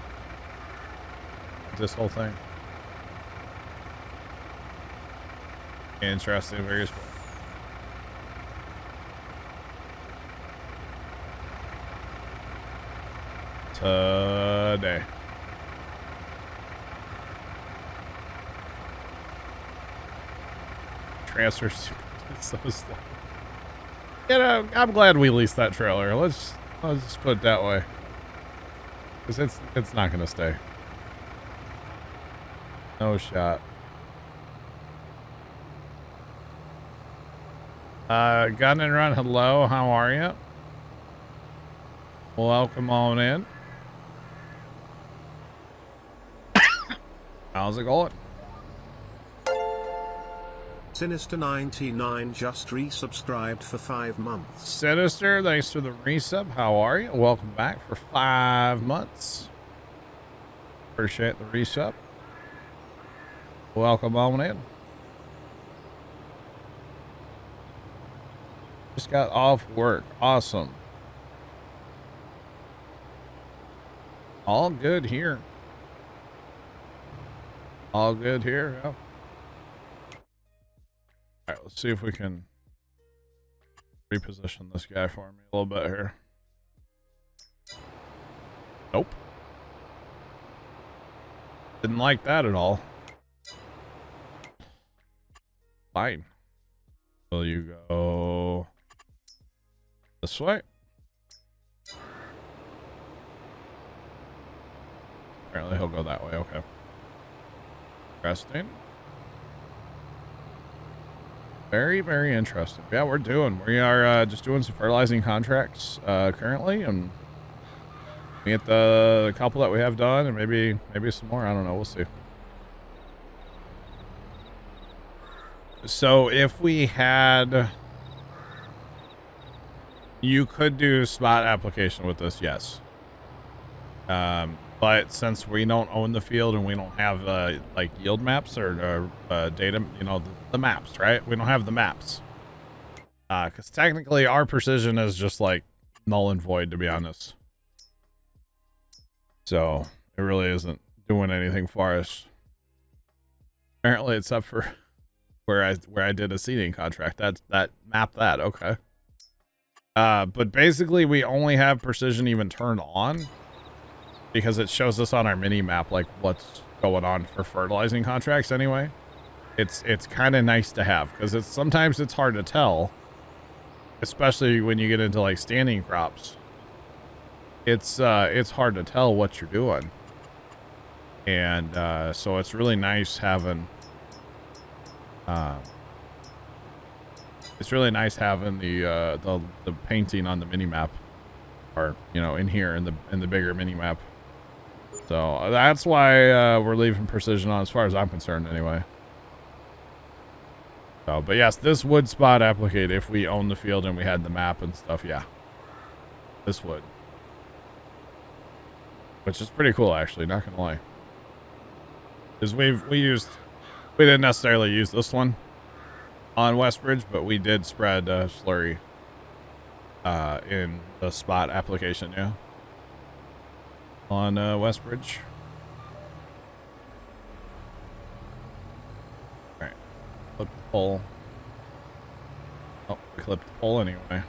Speaker 1: thing. Interesting, very cool. Today. Transfers so slow. You know, I'm glad we leased that trailer. Let's just put it that way. Because it's not gonna stay. No shot. Gun and Run, hello, how are you? Welcome on in. How's it going?
Speaker 3: Sinister99 just resubscribed for 5 months.
Speaker 1: Sinister, thanks for the resub. How are you? Welcome back for 5 months. Appreciate the resub. Welcome on in. Just got off work. Awesome. All good here. All good here. Yeah. All right, let's see if we can reposition this guy for me a little bit here. Nope. Didn't like that at all. Fine. Will you go this way? Apparently he'll go that way. Okay. Interesting. Very, very interesting. Yeah, we are just doing some fertilizing contracts currently, and we get the couple that we have done, and maybe some more. I don't know. We'll see. So if we had, you could do spot application with this, yes. But since we don't own the field and we don't have like yield maps or data, you know, the maps, right? We don't have the maps. Because technically our precision is just like null and void, to be honest. So it really isn't doing anything for us. Apparently, except for where I did a seeding contract. That map that, okay. But basically we only have precision even turned on because it shows us on our mini map like what's going on for fertilizing contracts anyway. It's kind of nice to have because sometimes it's hard to tell, especially when you get into like standing crops. It's hard to tell what you're doing, and so it's really nice having the painting on the mini map, or you know, in here in the bigger mini map. So that's why we're leaving precision on, as far as I'm concerned, anyway. So, but yes, this would spot applicate if we own the field and we had the map and stuff. Yeah, this would, which is pretty cool, actually. Not gonna lie, because we didn't necessarily use this one on Westbridge, but we did spread slurry in the spot application, yeah, on Westbridge. All right, flip the pole. Oh, we clipped the pole anyway.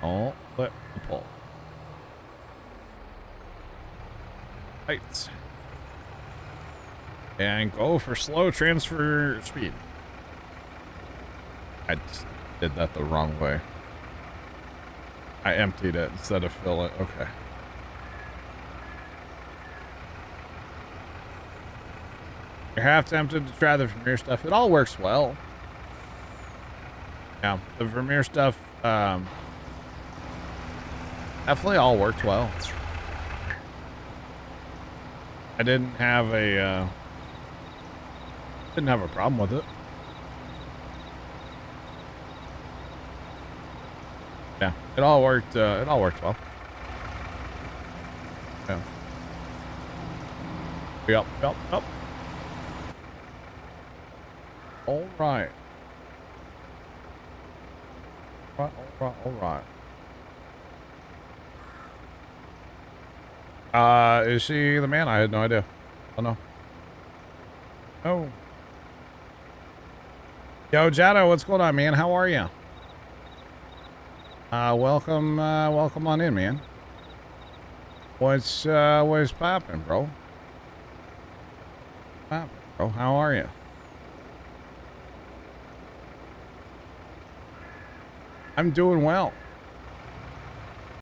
Speaker 1: Oh, flip the pole. Right. And go for slow transfer speed. I just did that the wrong way. I emptied it instead of fill it. Okay. You're half tempted to try the Vermeer stuff. It all works well. Yeah, the Vermeer stuff definitely all worked well. I didn't have a problem with it. Yeah, it all worked well. Yeah. Yep. All right. All right. Is she the man? I had no idea. Oh no. Oh. Yo, Jado, what's going on, man? How are you? Welcome on in, man. What's poppin', bro? How are you? I'm doing well.